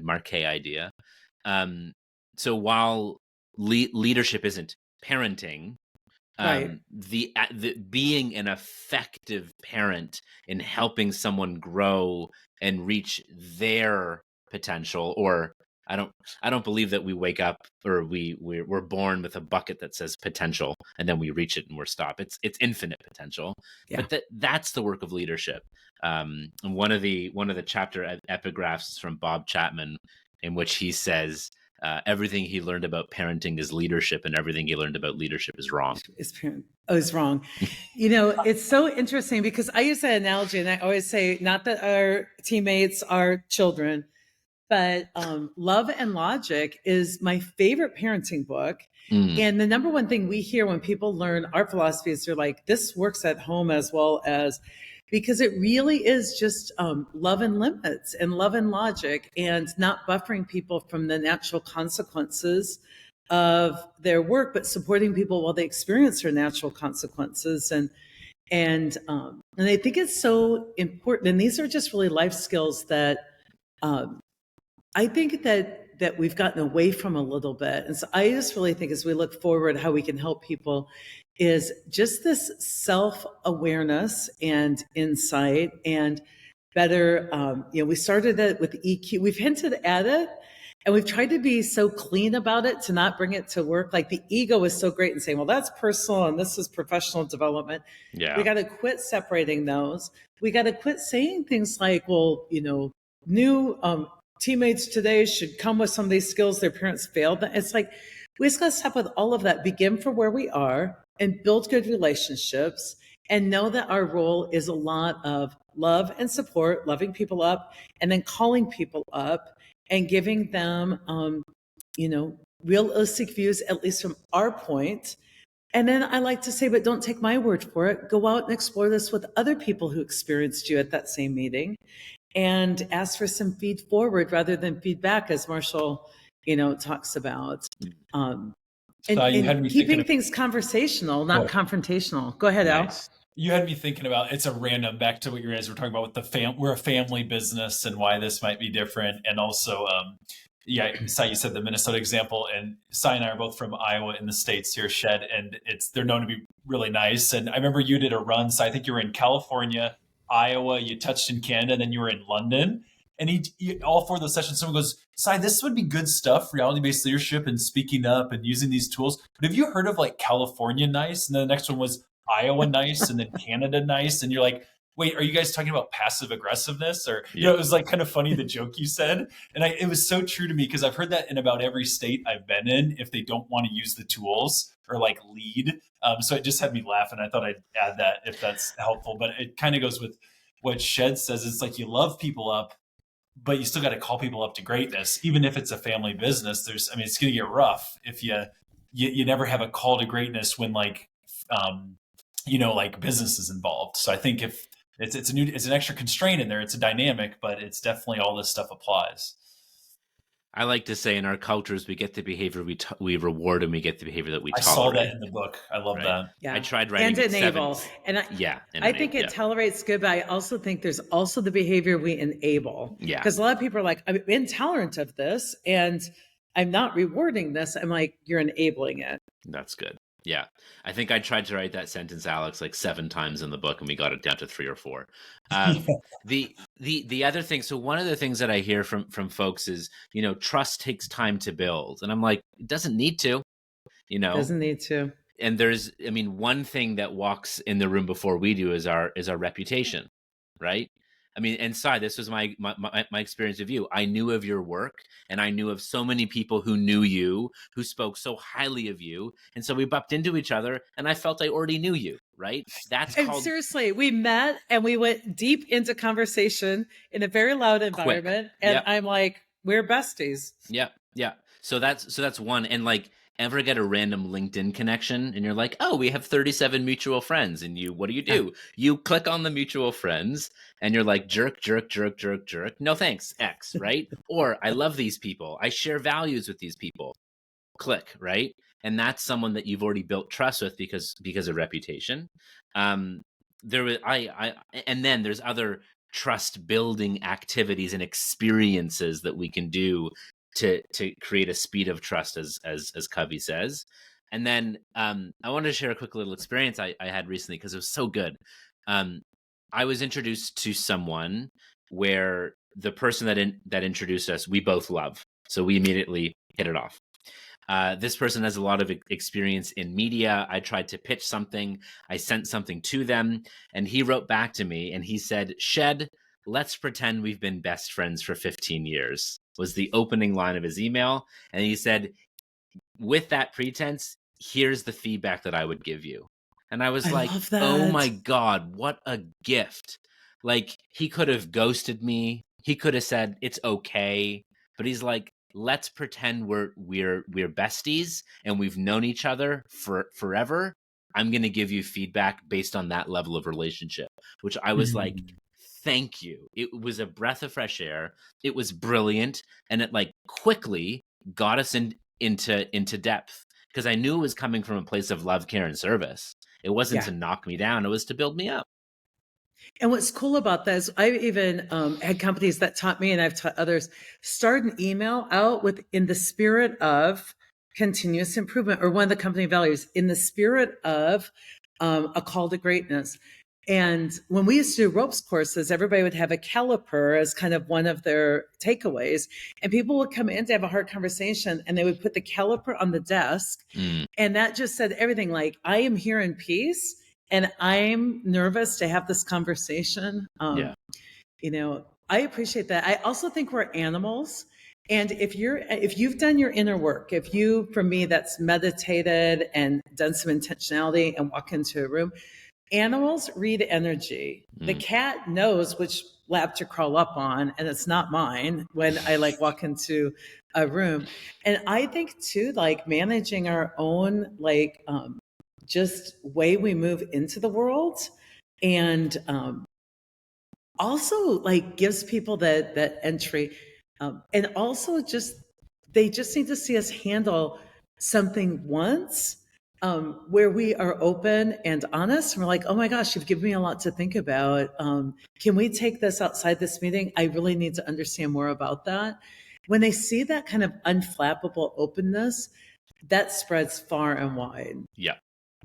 Marquet idea. So while leadership isn't parenting, the being an effective parent in helping someone grow and reach their potential, or I don't believe that we wake up, or we're born with a bucket that says potential and then we reach it and we're stopped. It's infinite potential. But that's the work of leadership. And one of the chapter epigraphs is from Bob Chapman, in which he says, everything he learned about parenting is leadership, and everything he learned about leadership is wrong. Is wrong. It's so interesting, because I use that analogy, and I always say, not that our teammates are children, but Love and Logic is my favorite parenting book. And the number one thing we hear when people learn our philosophies, they're like, this works at home as well as, because it really is just love and limits and love and logic, and not buffering people from the natural consequences of their work, but supporting people while they experience their natural consequences. And I think it's so important. And these are just really life skills that I think that we've gotten away from a little bit. And so I just really think, as we look forward, how we can help people is just this self-awareness and insight, and better, we started it with EQ. We've hinted at it, and we've tried to be so clean about it to not bring it to work. Like, the ego is so great in saying, well, that's personal and this is professional development. We got to quit separating those. We got to quit saying things like, well, new teammates today should come with some of these skills their parents failed. It's like, we just got to stop with all of that, begin for where we are, and build good relationships, and know that our role is a lot of love and support, loving people up, and then calling people up and giving them, realistic views, at least from our point. And then I like to say, but don't take my word for it. Go out and explore this with other people who experienced you at that same meeting, and ask for some feed forward rather than feedback, as Marshall, talks about. And keeping things conversational, not confrontational. Go ahead, Al. You had me thinking about, it's a random, back to what you guys were talking about with we're a family business and why this might be different. And also, yeah, Sai, you said the Minnesota example, and Sai and I are both from Iowa in the States here, Shed, and they're known to be really nice. And I remember you did a run, Sai, I think you were in California, Iowa, you touched in Canada, and then you were in London. And all 4 of those sessions, someone goes, Sai, this would be good stuff, reality-based leadership and speaking up and using these tools. But have you heard of like California nice? And then the next one was Iowa nice, and then Canada nice. And you're like, wait, are you guys talking about passive aggressiveness? Or, it was like kind of funny, the joke you said. And it was so true to me, because I've heard that in about every state I've been in, if they don't want to use the tools or like lead. So it just had me laugh, and I thought I'd add that if that's helpful. But it kind of goes with what Shed says. It's like you love people up, but you still got to call people up to greatness. Even if it's a family business, it's going to get rough if you never have a call to greatness when like business is involved. So I think if it's an extra constraint in there, it's a dynamic, but it's definitely all this stuff applies. I like to say in our cultures, we get the behavior we reward, and we get the behavior that we tolerate. I saw that in the book. I love that. Yeah. I tried writing and enable. I think it tolerates good, but I also think there's also the behavior we enable. Yeah. Because a lot of people are like, I'm intolerant of this and I'm not rewarding this. I'm like, you're enabling it. That's good. Yeah. I think I tried to write that sentence, Alex, like 7 times in the book, and we got it down to 3 or 4. The other thing, so one of the things that I hear from folks is, trust takes time to build. And I'm like, it doesn't need to, Doesn't need to. And there's, one thing that walks in the room before we do is our reputation, right? And Sai, this was my experience of you. I knew of your work, and I knew of so many people who knew you, who spoke so highly of you. And so we bumped into each other, and I felt I already knew you, right? Seriously, we met and we went deep into conversation in a very loud environment. Quick. And I'm like, we're besties. Yeah. Yeah. So that's one. And like, ever get a random LinkedIn connection and you're like, oh, we have 37 mutual friends. And what do? You click on the mutual friends and you're like, jerk, jerk, jerk, jerk, jerk. No, thanks, X, right? Or I love these people. I share values with these people. Click, right? And that's someone that you've already built trust with because of reputation. And then there's other trust building activities and experiences that we can do to create a speed of trust, as Covey says. And then I wanted to share a quick little experience I had recently, because it was so good. I was introduced to someone where the person that introduced us, we both love. So we immediately hit it off. This person has a lot of experience in media. I tried to pitch something. I sent something to them, and he wrote back to me and he said, Shed, let's pretend we've been best friends for 15 years, was the opening line of his email. And he said, with that pretense, here's the feedback that I would give you. And I was like, oh my God, what a gift. Like, he could have ghosted me. He could have said, it's okay. But he's like, let's pretend we're besties and we've known each other for forever. I'm going to give you feedback based on that level of relationship, which I was like, thank you. It was a breath of fresh air. It was brilliant. And it like quickly got us into depth, because I knew it was coming from a place of love, care, and service. It wasn't to knock me down. It was to build me up. And what's cool about that is I've even had companies that taught me, and I've taught others, start an email out in the spirit of continuous improvement, or one of the company values, in the spirit of a call to greatness. And when we used to do ropes courses, everybody would have a caliper as kind of one of their takeaways. And people would come in to have a hard conversation, and they would put the caliper on the desk. And that just said everything, like, I am here in peace, and I'm nervous to have this conversation. I appreciate that. I also think we're animals. And if you've done your inner work, for me, that's meditated and done some intentionality and walk into a room, animals read energy. The cat knows which lap to crawl up on, and it's not mine when I walk into a room. And I think too, managing our own, just way we move into the world, and also gives people that entry. And also they just need to see us handle something once, where we are open and honest. And we're like, oh my gosh, you've given me a lot to think about. Can we take this outside this meeting? I really need to understand more about that. when they see that kind of unflappable openness, that spreads far and wide. Yeah,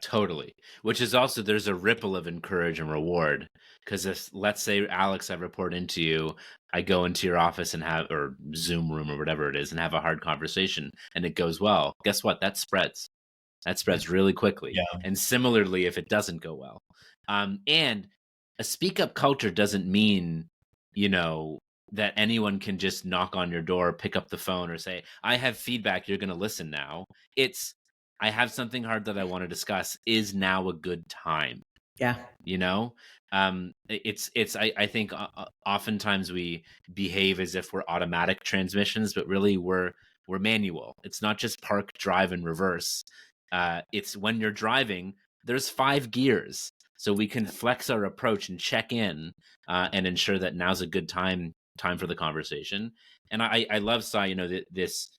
totally. Which is also, there's a ripple of encourage and reward. Because if, let's say, Alex, I report into you, I go into your office and have, or Zoom room or whatever it is, and have a hard conversation, and it goes well, guess what? That spreads. That spreads really quickly. Yeah. And similarly, if it doesn't go well. And a speak up culture doesn't mean, that anyone can just knock on your door, pick up the phone, or say, I have feedback, you're going to listen now. It's, I have something hard that I want to discuss. Is now a good time? Yeah. I think oftentimes we behave as if we're automatic transmissions, but really we're manual. It's not just park, drive, and reverse. It's when you're driving, there's 5 gears. So we can flex our approach and check in and ensure that now's a good time for the conversation. And I love, Sai,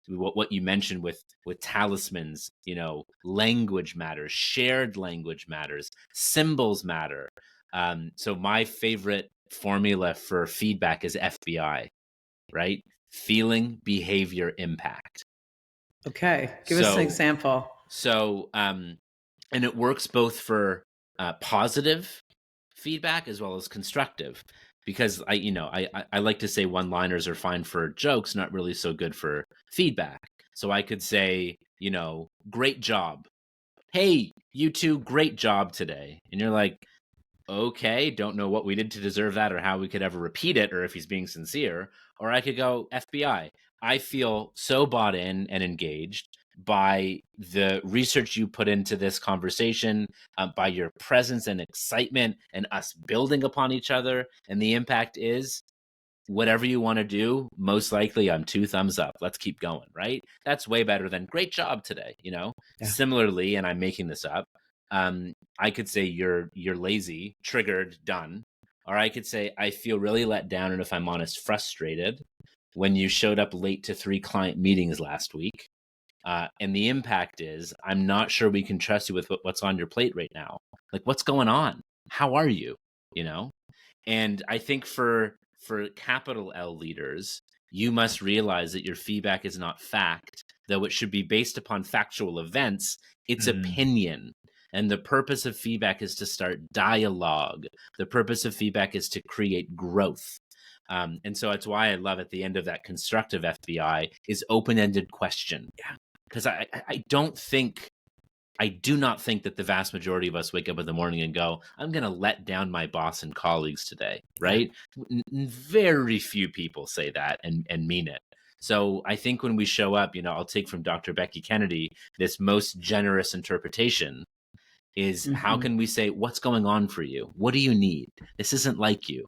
what you mentioned with talismans, language matters, shared language matters, symbols matter. So my favorite formula for feedback is FBI, right? Feeling, behavior, impact. Okay. Give us an example. So, and it works both for positive feedback as well as constructive. Because I like to say one-liners are fine for jokes, not really so good for feedback. So I could say, great job. Hey, you two, great job today. And you're like, okay, don't know what we did to deserve that or how we could ever repeat it or if he's being sincere. Or I could go, FBI, I feel so bought in and engaged by the research you put into this conversation, by your presence and excitement and us building upon each other. And the impact is, whatever you want to do, most likely I'm 2 thumbs up. Let's keep going, right? That's way better than great job today, Yeah. Similarly, and I'm making this up, I could say you're lazy, triggered, done. Or I could say I feel really let down, and if I'm honest, frustrated when you showed up late to 3 client meetings last week. And the impact is, I'm not sure we can trust you with what's on your plate right now. Like, what's going on? How are you? And I think for capital L leaders, you must realize that your feedback is not fact, though it should be based upon factual events. It's opinion. And the purpose of feedback is to start dialogue. The purpose of feedback is to create growth. And so it's why I love, at the end of that constructive FBI, is open-ended question. Yeah. Because I do not think that the vast majority of us wake up in the morning and go, I'm going to let down my boss and colleagues today, right? Very few people say that and mean it. So I think when we show up, I'll take from Dr. Becky Kennedy this most generous interpretation is, how can we say, what's going on for you? What do you need? This isn't like you,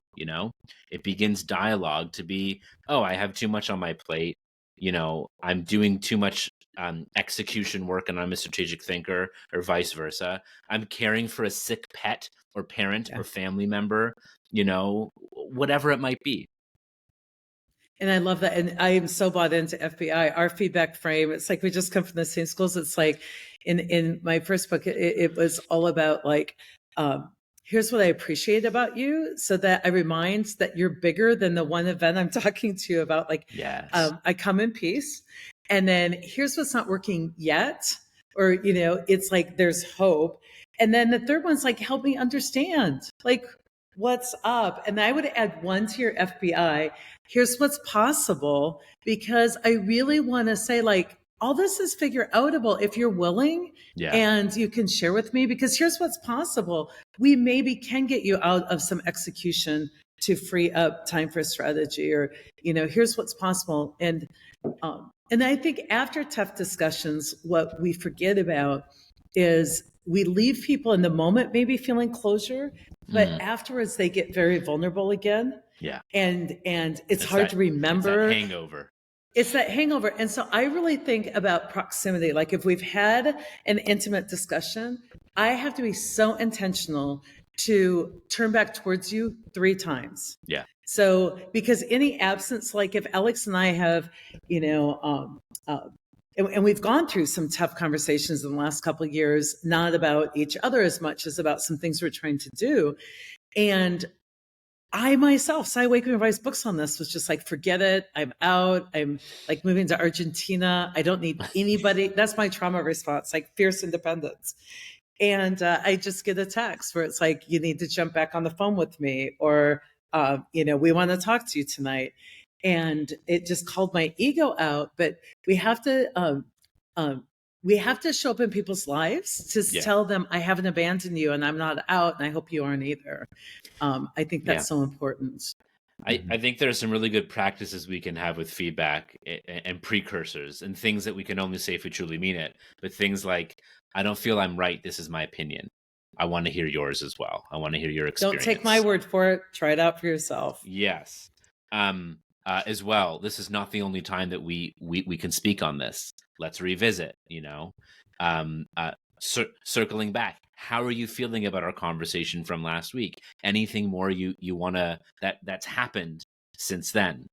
It begins dialogue to be, oh, I have too much on my plate. I'm doing too much execution work and I'm a strategic thinker, or vice versa. I'm caring for a sick pet or parent or family member, whatever it might be. And I love that. And I am so bought into FBI, our feedback frame. It's like we just come from the same schools. It's like in my first book, it was all about like, here's what I appreciate about you, so that I remind that you're bigger than the one event I'm talking to you about. Like, yes. I come in peace. And then here's what's not working yet. Or, it's like, there's hope. And then the third one's like, help me understand, like, what's up. And I would add one to your FBI. Here's what's possible, because I really want to say, like, all this is figure outable if you're willing and you can share with me, because here's what's possible. We maybe can get you out of some execution to free up time for strategy, or, here's what's possible. And I think after tough discussions, what we forget about is we leave people in the moment maybe feeling closure, but afterwards they get very vulnerable again. Yeah. And it's hard to remember. It's that hangover. And so I really think about proximity. Like, if we've had an intimate discussion, I have to be so intentional to turn back towards you 3 times. Yeah. So, because any absence, like if Alex and I have, and we've gone through some tough conversations in the last couple of years, not about each other as much as about some things we're trying to do. And I myself, Cy Wakeman writes books on this, was just like, forget it. I'm out. I'm like moving to Argentina. I don't need anybody. That's my trauma response, like fierce independence. And I just get a text where it's like, you need to jump back on the phone with me, or, we want to talk to you tonight. And it just called my ego out. But we have to, we have to show up in people's lives to tell them, I haven't abandoned you and I'm not out, and I hope you aren't either. I think that's so important. I think there are some really good practices we can have with feedback and precursors and things that we can only say if we truly mean it. But things like, I don't feel I'm right. This is my opinion. I want to hear yours as well. I want to hear your experience. Don't take my word for it. Try it out for yourself. Yes. As well, this is not the only time that we can speak on this. Let's revisit, circling back. How are you feeling about our conversation from last week? Anything more you want to, that's happened since then,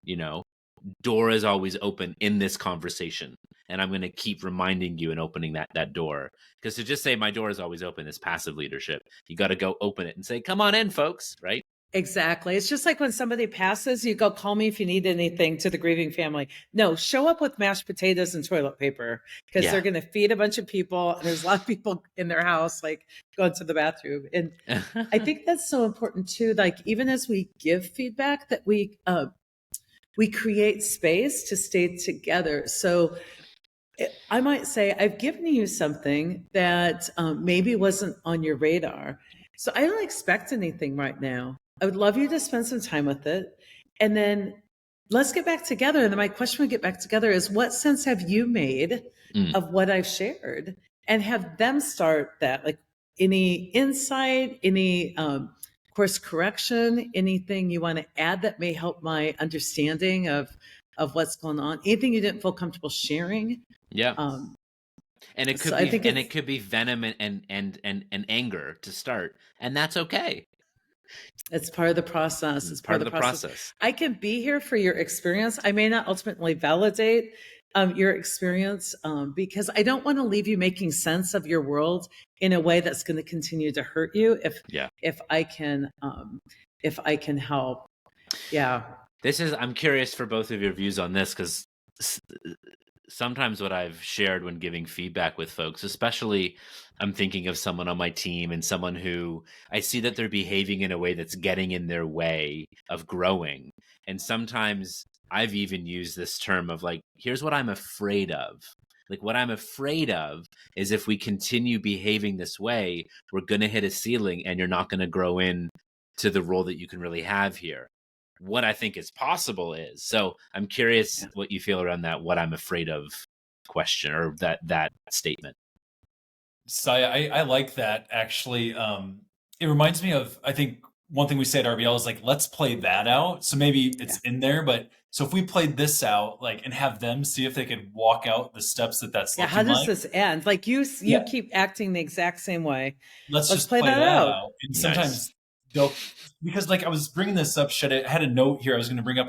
door is always open in this conversation. And I'm going to keep reminding you and opening that door. Because to just say my door is always open is passive leadership. You got to go open it and say, come on in, folks, right? Exactly. It's just like when somebody passes, you go, call me if you need anything, to the grieving family. No, show up with mashed potatoes and toilet paper, because they're going to feed a bunch of people. And there's a lot of people in their house, like going to the bathroom. And I think that's so important too. Like, even as we give feedback, that we create space to stay together. So I might say, I've given you something that maybe wasn't on your radar. So I don't expect anything right now. I would love you to spend some time with it. And then let's get back together. And then my question when we get back together is, what sense have you made of what I've shared? And have them start that, like, any insight, any course correction, anything you want to add that may help my understanding of what's going on, anything you didn't feel comfortable sharing. Yeah. And it could it could be venom and anger to start, and that's okay. It's part of the process. It's part of the process. I can be here for your experience. I may not ultimately validate your experience, because I don't want to leave you making sense of your world in a way that's going to continue to hurt you. If I can help. Yeah. I'm curious for both of your views on this, because sometimes what I've shared when giving feedback with folks, especially I'm thinking of someone on my team and someone who I see that they're behaving in a way that's getting in their way of growing. And sometimes I've even used this term of like, here's what I'm afraid of. Like, what I'm afraid of is if we continue behaving this way, we're going to hit a ceiling and you're not going to grow in to the role that you can really have here. What I think is possible is. So I'm curious what you feel around that, what I'm afraid of question, or that statement. So I like that, actually. It reminds me of, I think one thing we say at RBL is like, let's play that out. So maybe it's in there, but so if we played this out, like, and have them see if they could walk out the steps that's looking how does like. this end? Like, you keep acting the exact same way. Let's just play that out. And sometimes because like I was bringing this up, I had a note here I was going to bring up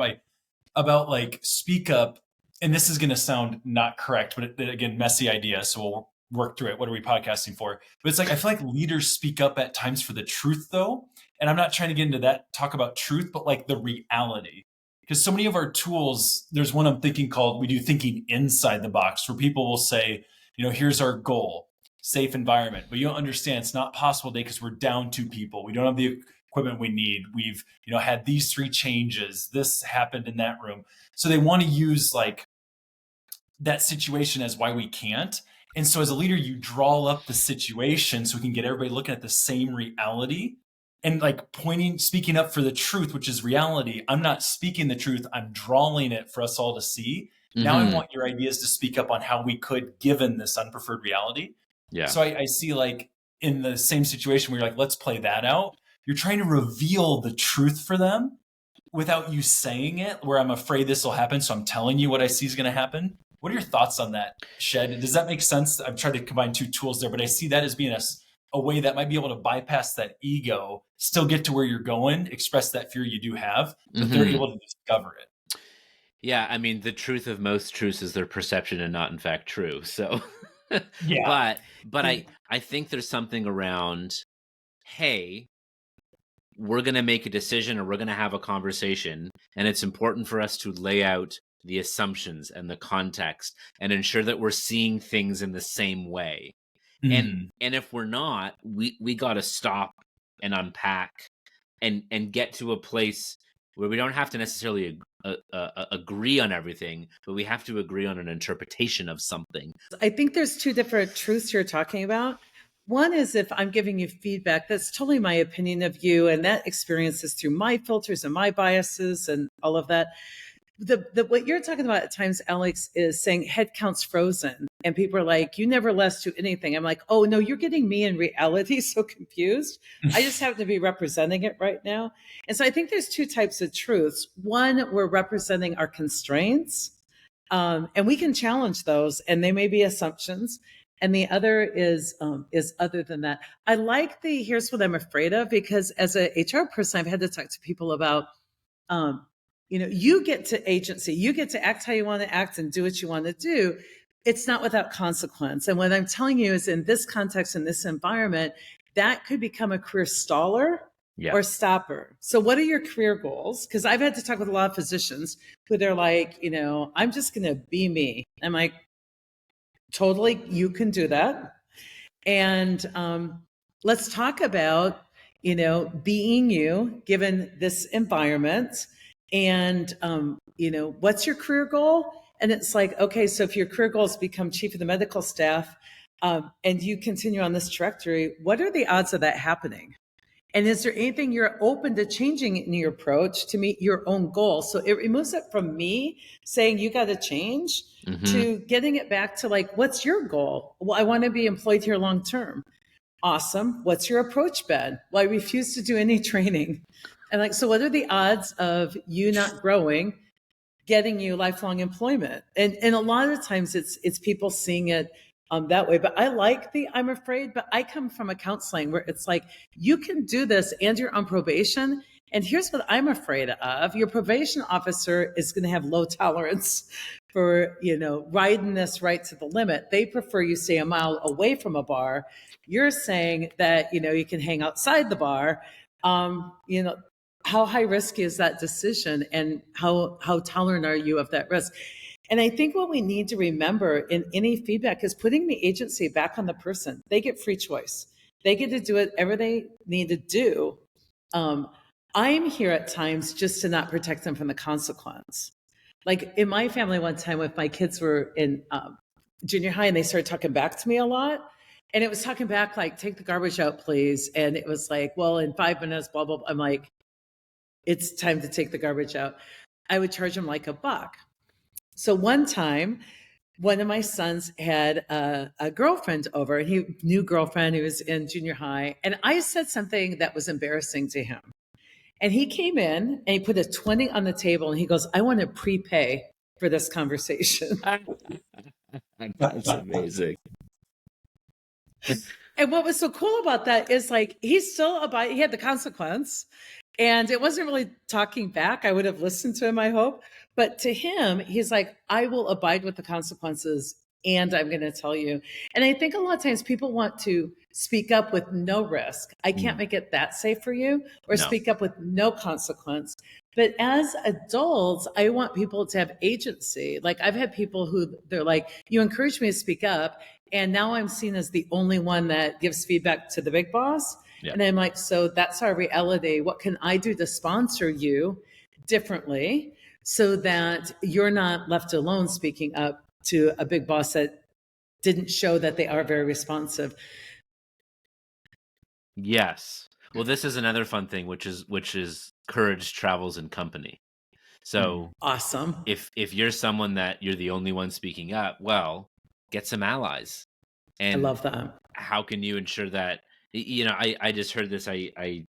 about like speak up, and this is going to sound not correct, but again, messy idea. So we'll work through it. What are we podcasting for? But it's like, I feel like leaders speak up at times for the truth though. And I'm not trying to get into that, talk about truth, but like the reality. Because so many of our tools, there's one I'm thinking called, we do thinking inside the box, where people will say, here's our goal, safe environment. But you don't understand, it's not possible today because we're down 2 people. We don't have the equipment we need. We've, had these 3 changes. This happened in that room. So they want to use like that situation as why we can't. And so as a leader, you draw up the situation so we can get everybody looking at the same reality and like speaking up for the truth, which is reality. I'm not speaking the truth. I'm drawing it for us all to see. Now I want your ideas to speak up on how we could, given this unpreferred reality. Yeah. So I see, like, in the same situation where you're like, let's play that out. You're trying to reveal the truth for them without you saying it, where I'm afraid this will happen. So I'm telling you what I see is going to happen. What are your thoughts on that, Shed? Does that make sense? I've tried to combine 2 tools there, but I see that as being a way that might be able to bypass that ego, still get to where you're going, express that fear you do have, but they're able to discover it. Yeah, I mean, the truth of most truths is their perception and not in fact true. So, yeah. But I think there's something around, hey, we're going to make a decision or we're going to have a conversation, and it's important for us to lay out the assumptions and the context and ensure that we're seeing things in the same way. And if we're not, we got to stop and unpack and get to a place where we don't have to necessarily agree on everything, but we have to agree on an interpretation of something. I think there's two different truths you're talking about. One is if I'm giving you feedback, that's totally my opinion of you, and that experience is through my filters and my biases and all of that. What you're talking about at times, Alex, is saying head count's frozen, and people are like, "You never less to anything." I'm like, "Oh no, you're getting me in reality so confused. I just happen to be representing it right now." And so I think there's two types of truths. One, we're representing our constraints, and we can challenge those, and they may be assumptions. And the other is other than that. I like the here's what I'm afraid of, because as a HR person, I've had to talk to people about. You get to agency, you get to act how you want to act and do what you want to do. It's not without consequence. And what I'm telling you is in this context, in this environment, that could become a career staller or stopper. So what are your career goals? Because I've had to talk with a lot of physicians who they're like, I'm just going to be me. I'm like, totally, you can do that. And let's talk about, being you given this environment. And, what's your career goal? And it's like, okay, so if your career goal is to become chief of the medical staff and you continue on this trajectory, what are the odds of that happening? And is there anything you're open to changing in your approach to meet your own goal? So it removes it from me saying you got to change to getting it back to like, what's your goal? Well, I want to be employed here long term. Awesome. What's your approach been? Well, I refuse to do any training. And like, so what are the odds of you not growing, getting you lifelong employment? And a lot of times it's people seeing it that way. But I like the I'm afraid, but I come from a counseling where it's like, you can do this and you're on probation. And here's what I'm afraid of. Your probation officer is going to have low tolerance for, riding this right to the limit. They prefer you stay a mile away from a bar. You're saying that, you can hang outside the bar. How high risk is that decision, and how tolerant are you of that risk? And I think what we need to remember in any feedback is putting the agency back on the person. They get free choice. They get to do whatever they need to do. I'm here at times just to not protect them from the consequence. Like in my family one time, when my kids were in junior high and they started talking back to me a lot, and it was talking back like, take the garbage out, please. And it was like, well, in 5 minutes, blah, blah, blah. I'm like, it's time to take the garbage out. I would charge them like $1. So one time, one of my sons had a girlfriend over, and new girlfriend who was in junior high. And I said something that was embarrassing to him. And he came in and he put a 20 on the table and he goes, I want to prepay for this conversation. That's amazing. And what was so cool about that is like, he had the consequence. And it wasn't really talking back. I would have listened to him, I hope. But to him, he's like, I will abide with the consequences and I'm going to tell you. And I think a lot of times people want to speak up with no risk. I can't make it that safe for you, or speak up with no consequence. But as adults, I want people to have agency. Like I've had people who they're like, you encouraged me to speak up. And now I'm seen as the only one that gives feedback to the big boss. Yeah. And I'm like, so that's our reality. What can I do to sponsor you differently so that you're not left alone speaking up to a big boss that didn't show that they are very responsive? Yes. Well, this is another fun thing, which is courage travels in company. So awesome. If you're someone that you're the only one speaking up, well, get some allies. And I love that. How can you ensure that? I just heard this. I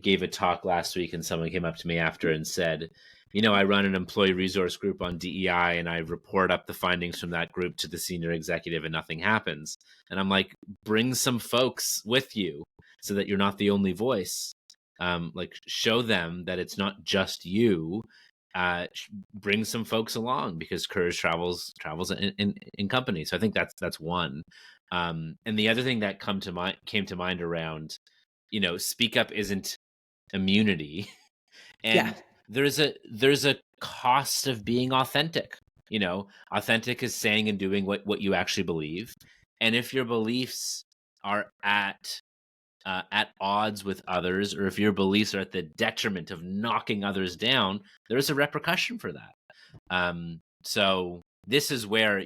gave a talk last week and someone came up to me after and said, I run an employee resource group on DEI and I report up the findings from that group to the senior executive and nothing happens. And I'm like, bring some folks with you so that you're not the only voice. Like show them that it's not just you. Bring some folks along because courage travels in company. So I think that's one. And the other thing that came to mind around, speak up isn't immunity. Yeah. And there's a cost of being authentic. Authentic is saying and doing what you actually believe. And if your beliefs are at odds with others, or if your beliefs are at the detriment of knocking others down, there's a repercussion for that. So this is where,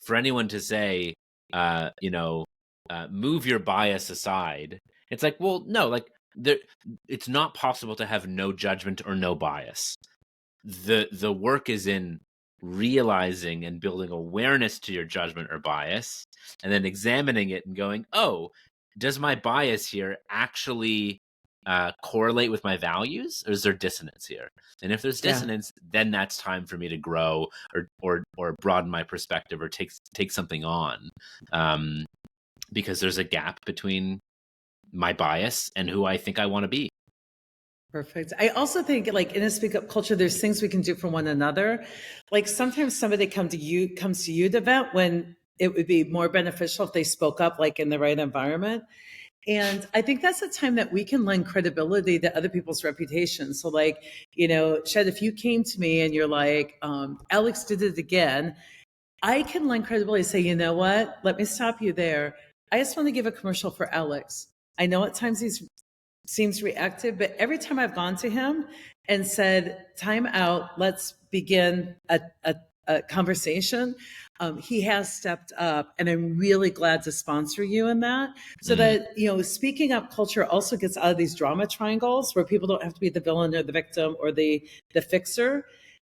for anyone to say, move your bias aside, it's like, well, no, like it's not possible to have no judgment or no bias. The work is in realizing and building awareness to your judgment or bias, and then examining it and going, oh, does my bias here actually correlate with my values, or is there dissonance here? And if there's dissonance, then that's time for me to grow or broaden my perspective or take something on, because there's a gap between my bias and who I think I want to be. Perfect. I also think, like, in a speak up culture, there's things we can do for one another. Like, sometimes somebody comes to you to vent when it would be more beneficial if they spoke up, like in the right environment. And I think that's a time that we can lend credibility to other people's reputations. So, like, Shed, if you came to me and you're like, Alex did it again, I can lend credibility and say, you know what? Let me stop you there. I just want to give a commercial for Alex. I know at times he's seems reactive, but every time I've gone to him and said, time out, let's begin a conversation, he has stepped up, and I'm really glad to sponsor you in that. So that, speaking up culture also gets out of these drama triangles where people don't have to be the villain or the victim or the fixer.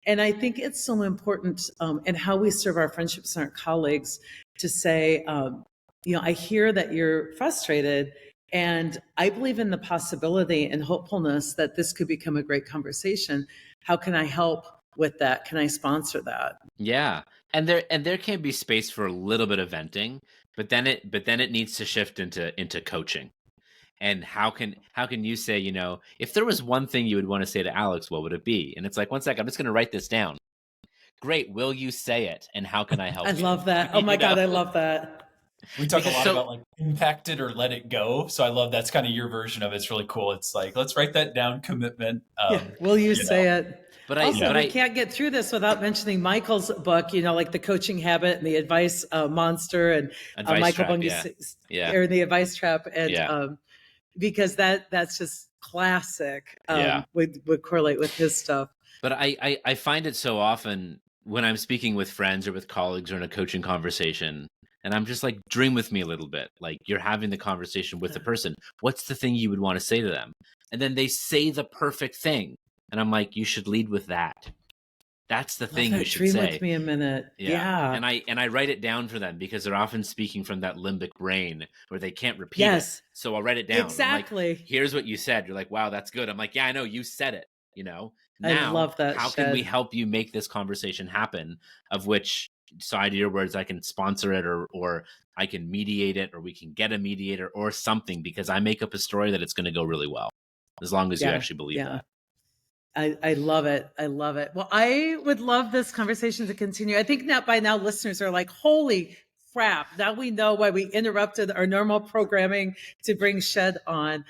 And I think it's so important in how we serve our friendships and our colleagues to say, I hear that you're frustrated, and I believe in the possibility and hopefulness that this could become a great conversation. How can I help with that? Can I sponsor that? Yeah. And there can be space for a little bit of venting, but then it needs to shift into coaching. And how can you say, if there was one thing you would want to say to Alex, what would it be? And it's like, one second, I'm just going to write this down. Great. Will you say it? And how can I help I you? love that. Oh my God, I love that. We talk a lot about like impact it or let it go. So I love that's kind of your version of it. It's really cool. It's like, let's write that down, commitment. Will you say it? But we can't get through this without mentioning Michael's book, like the coaching habit and the advice monster and Michael Bunge's or the advice trap. And because that's just classic, would correlate with his stuff. But I find it so often when I'm speaking with friends or with colleagues or in a coaching conversation, and I'm just like, dream with me a little bit. Like, you're having the conversation with the person. What's the thing you would want to say to them? And then they say the perfect thing. And I'm like, you should lead with that. That's the thing you should say. Dream with me a minute. Yeah. And I write it down for them because they're often speaking from that limbic brain where they can't repeat it. So I'll write it down. Exactly. Like, here's what you said. You're like, wow, that's good. I'm like, yeah, I know you said it. Now, I love that. How can we help you make this conversation happen? Of which side of your words, I can sponsor it, or I can mediate it, or we can get a mediator or something, because I make up a story that it's going to go really well, as long as you actually believe that. I love it. I love it. Well, I would love this conversation to continue. I think that by now listeners are like, holy crap. Now we know why we interrupted our normal programming to bring Shed on.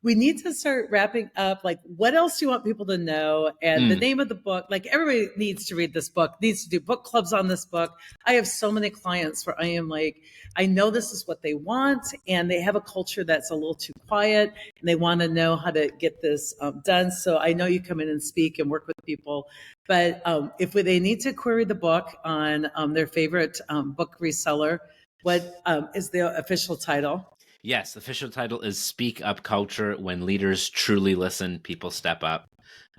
We need to start wrapping up. Like, what else do you want people to know? And the name of the book, like, everybody needs to read this book, needs to do book clubs on this book. I have so many clients where I am like, I know this is what they want, and they have a culture that's a little too quiet, and they want to know how to get this done. So I know you come in and speak and work with people, but if they need to query the book on their favorite book reseller, what is the official title? Yes, the official title is Speak Up Culture. When leaders truly listen, people step up.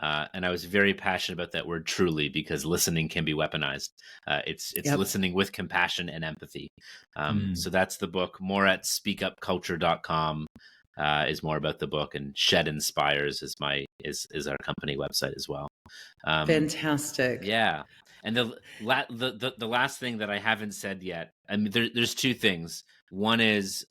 And I was very passionate about that word truly, because listening can be weaponized. It's listening with compassion and empathy. So that's the book. More at speakupculture.com is more about the book, and Shed Inspires is our company website as well. Fantastic. Yeah. And the last thing that I haven't said yet, I mean, there's two things. One is,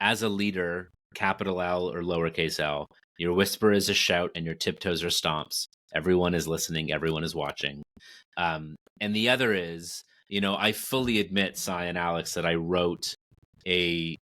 as a leader, capital L or lowercase l, your whisper is a shout and your tiptoes are stomps. Everyone is listening. Everyone is watching. And the other is, I fully admit, Cy and Alex, that I wrote a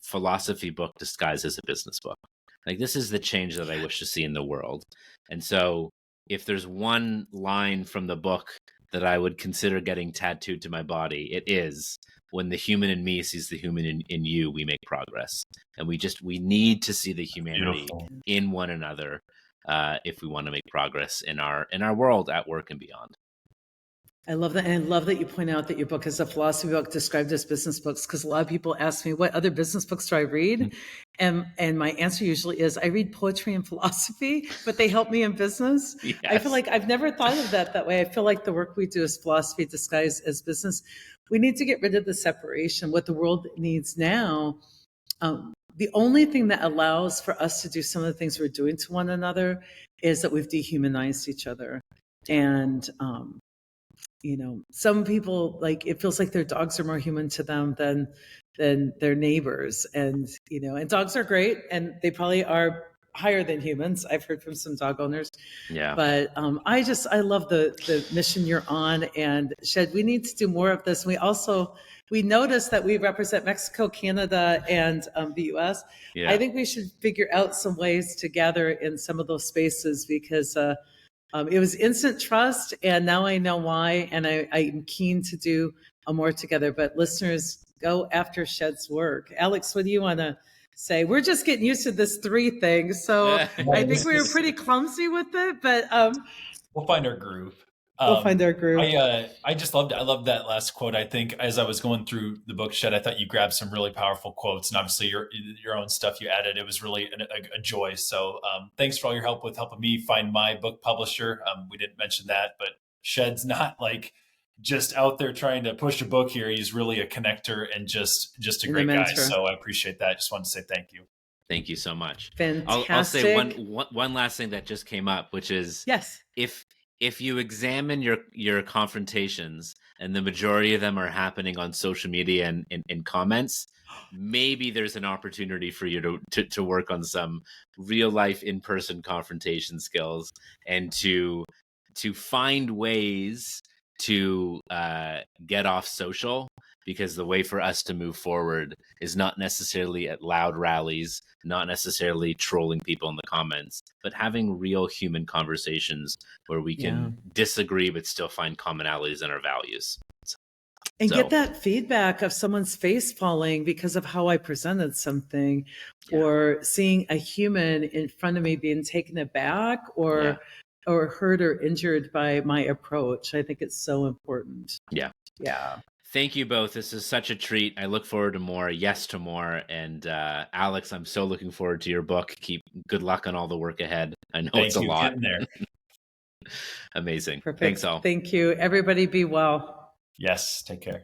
philosophy book disguised as a business book. Like, this is the change that I wish to see in the world. And so if there's one line from the book that I would consider getting tattooed to my body, it is, when the human in me sees the human in you, we make progress. And we need to see the humanity Beautiful. in one another if we want to make progress in our world, at work and beyond. I love that. And I love that you point out that your book is a philosophy book described as business books, because a lot of people ask me, what other business books do I read? And my answer usually is, I read poetry and philosophy, but they help me in business. Yes. I feel like I've never thought of that way. I feel like the work we do is philosophy disguised as business. We need to get rid of the separation. What the world needs now, the only thing that allows for us to do some of the things we're doing to one another is that we've dehumanized each other. And, some people, like, it feels like their dogs are more human to them than their neighbors. And, and dogs are great, and they probably are higher than humans. I've heard from some dog owners. Yeah. But I love the mission you're on. And Shed, we need to do more of this. We noticed that we represent Mexico, Canada, and the US. Yeah. I think we should figure out some ways to gather in some of those spaces, because it was instant trust, and now I know why, and I'm keen to do more together. But listeners, go after Shed's work. Alex, what do you want to say? We're just getting used to this 3 thing, so I think we were pretty clumsy with it, but we'll find our groove. We'll find our groove. I just loved it. I loved that last quote. I think as I was going through the book, Shed, I thought you grabbed some really powerful quotes, and obviously your own stuff you added. It was really a joy. So thanks for all your help with helping me find my book publisher. We didn't mention that, but Shed's not like just out there trying to push a book here. He's really a connector and just a great guy. So I appreciate that. Just wanted to say thank you. Thank you so much. Fantastic. I'll say one last thing that just came up, which is, yes, if you examine your confrontations, and the majority of them are happening on social media and in comments, maybe there's an opportunity for you to work on some real life in-person confrontation skills, and to find ways to get off social, because the way for us to move forward is not necessarily at loud rallies, not necessarily trolling people in the comments, but having real human conversations where we can disagree but still find commonalities in our values. And get that feedback of someone's face falling because of how I presented something, or seeing a human in front of me being taken aback or hurt or injured by my approach. I think it's so important. Yeah. Thank you both. This is such a treat. I look forward to more. Yes to more. And Alex, I'm so looking forward to your book. Good luck on all the work ahead. I know it's a lot. There. Amazing. Perfect. Thanks all. Thank you. Everybody be well. Yes. Take care.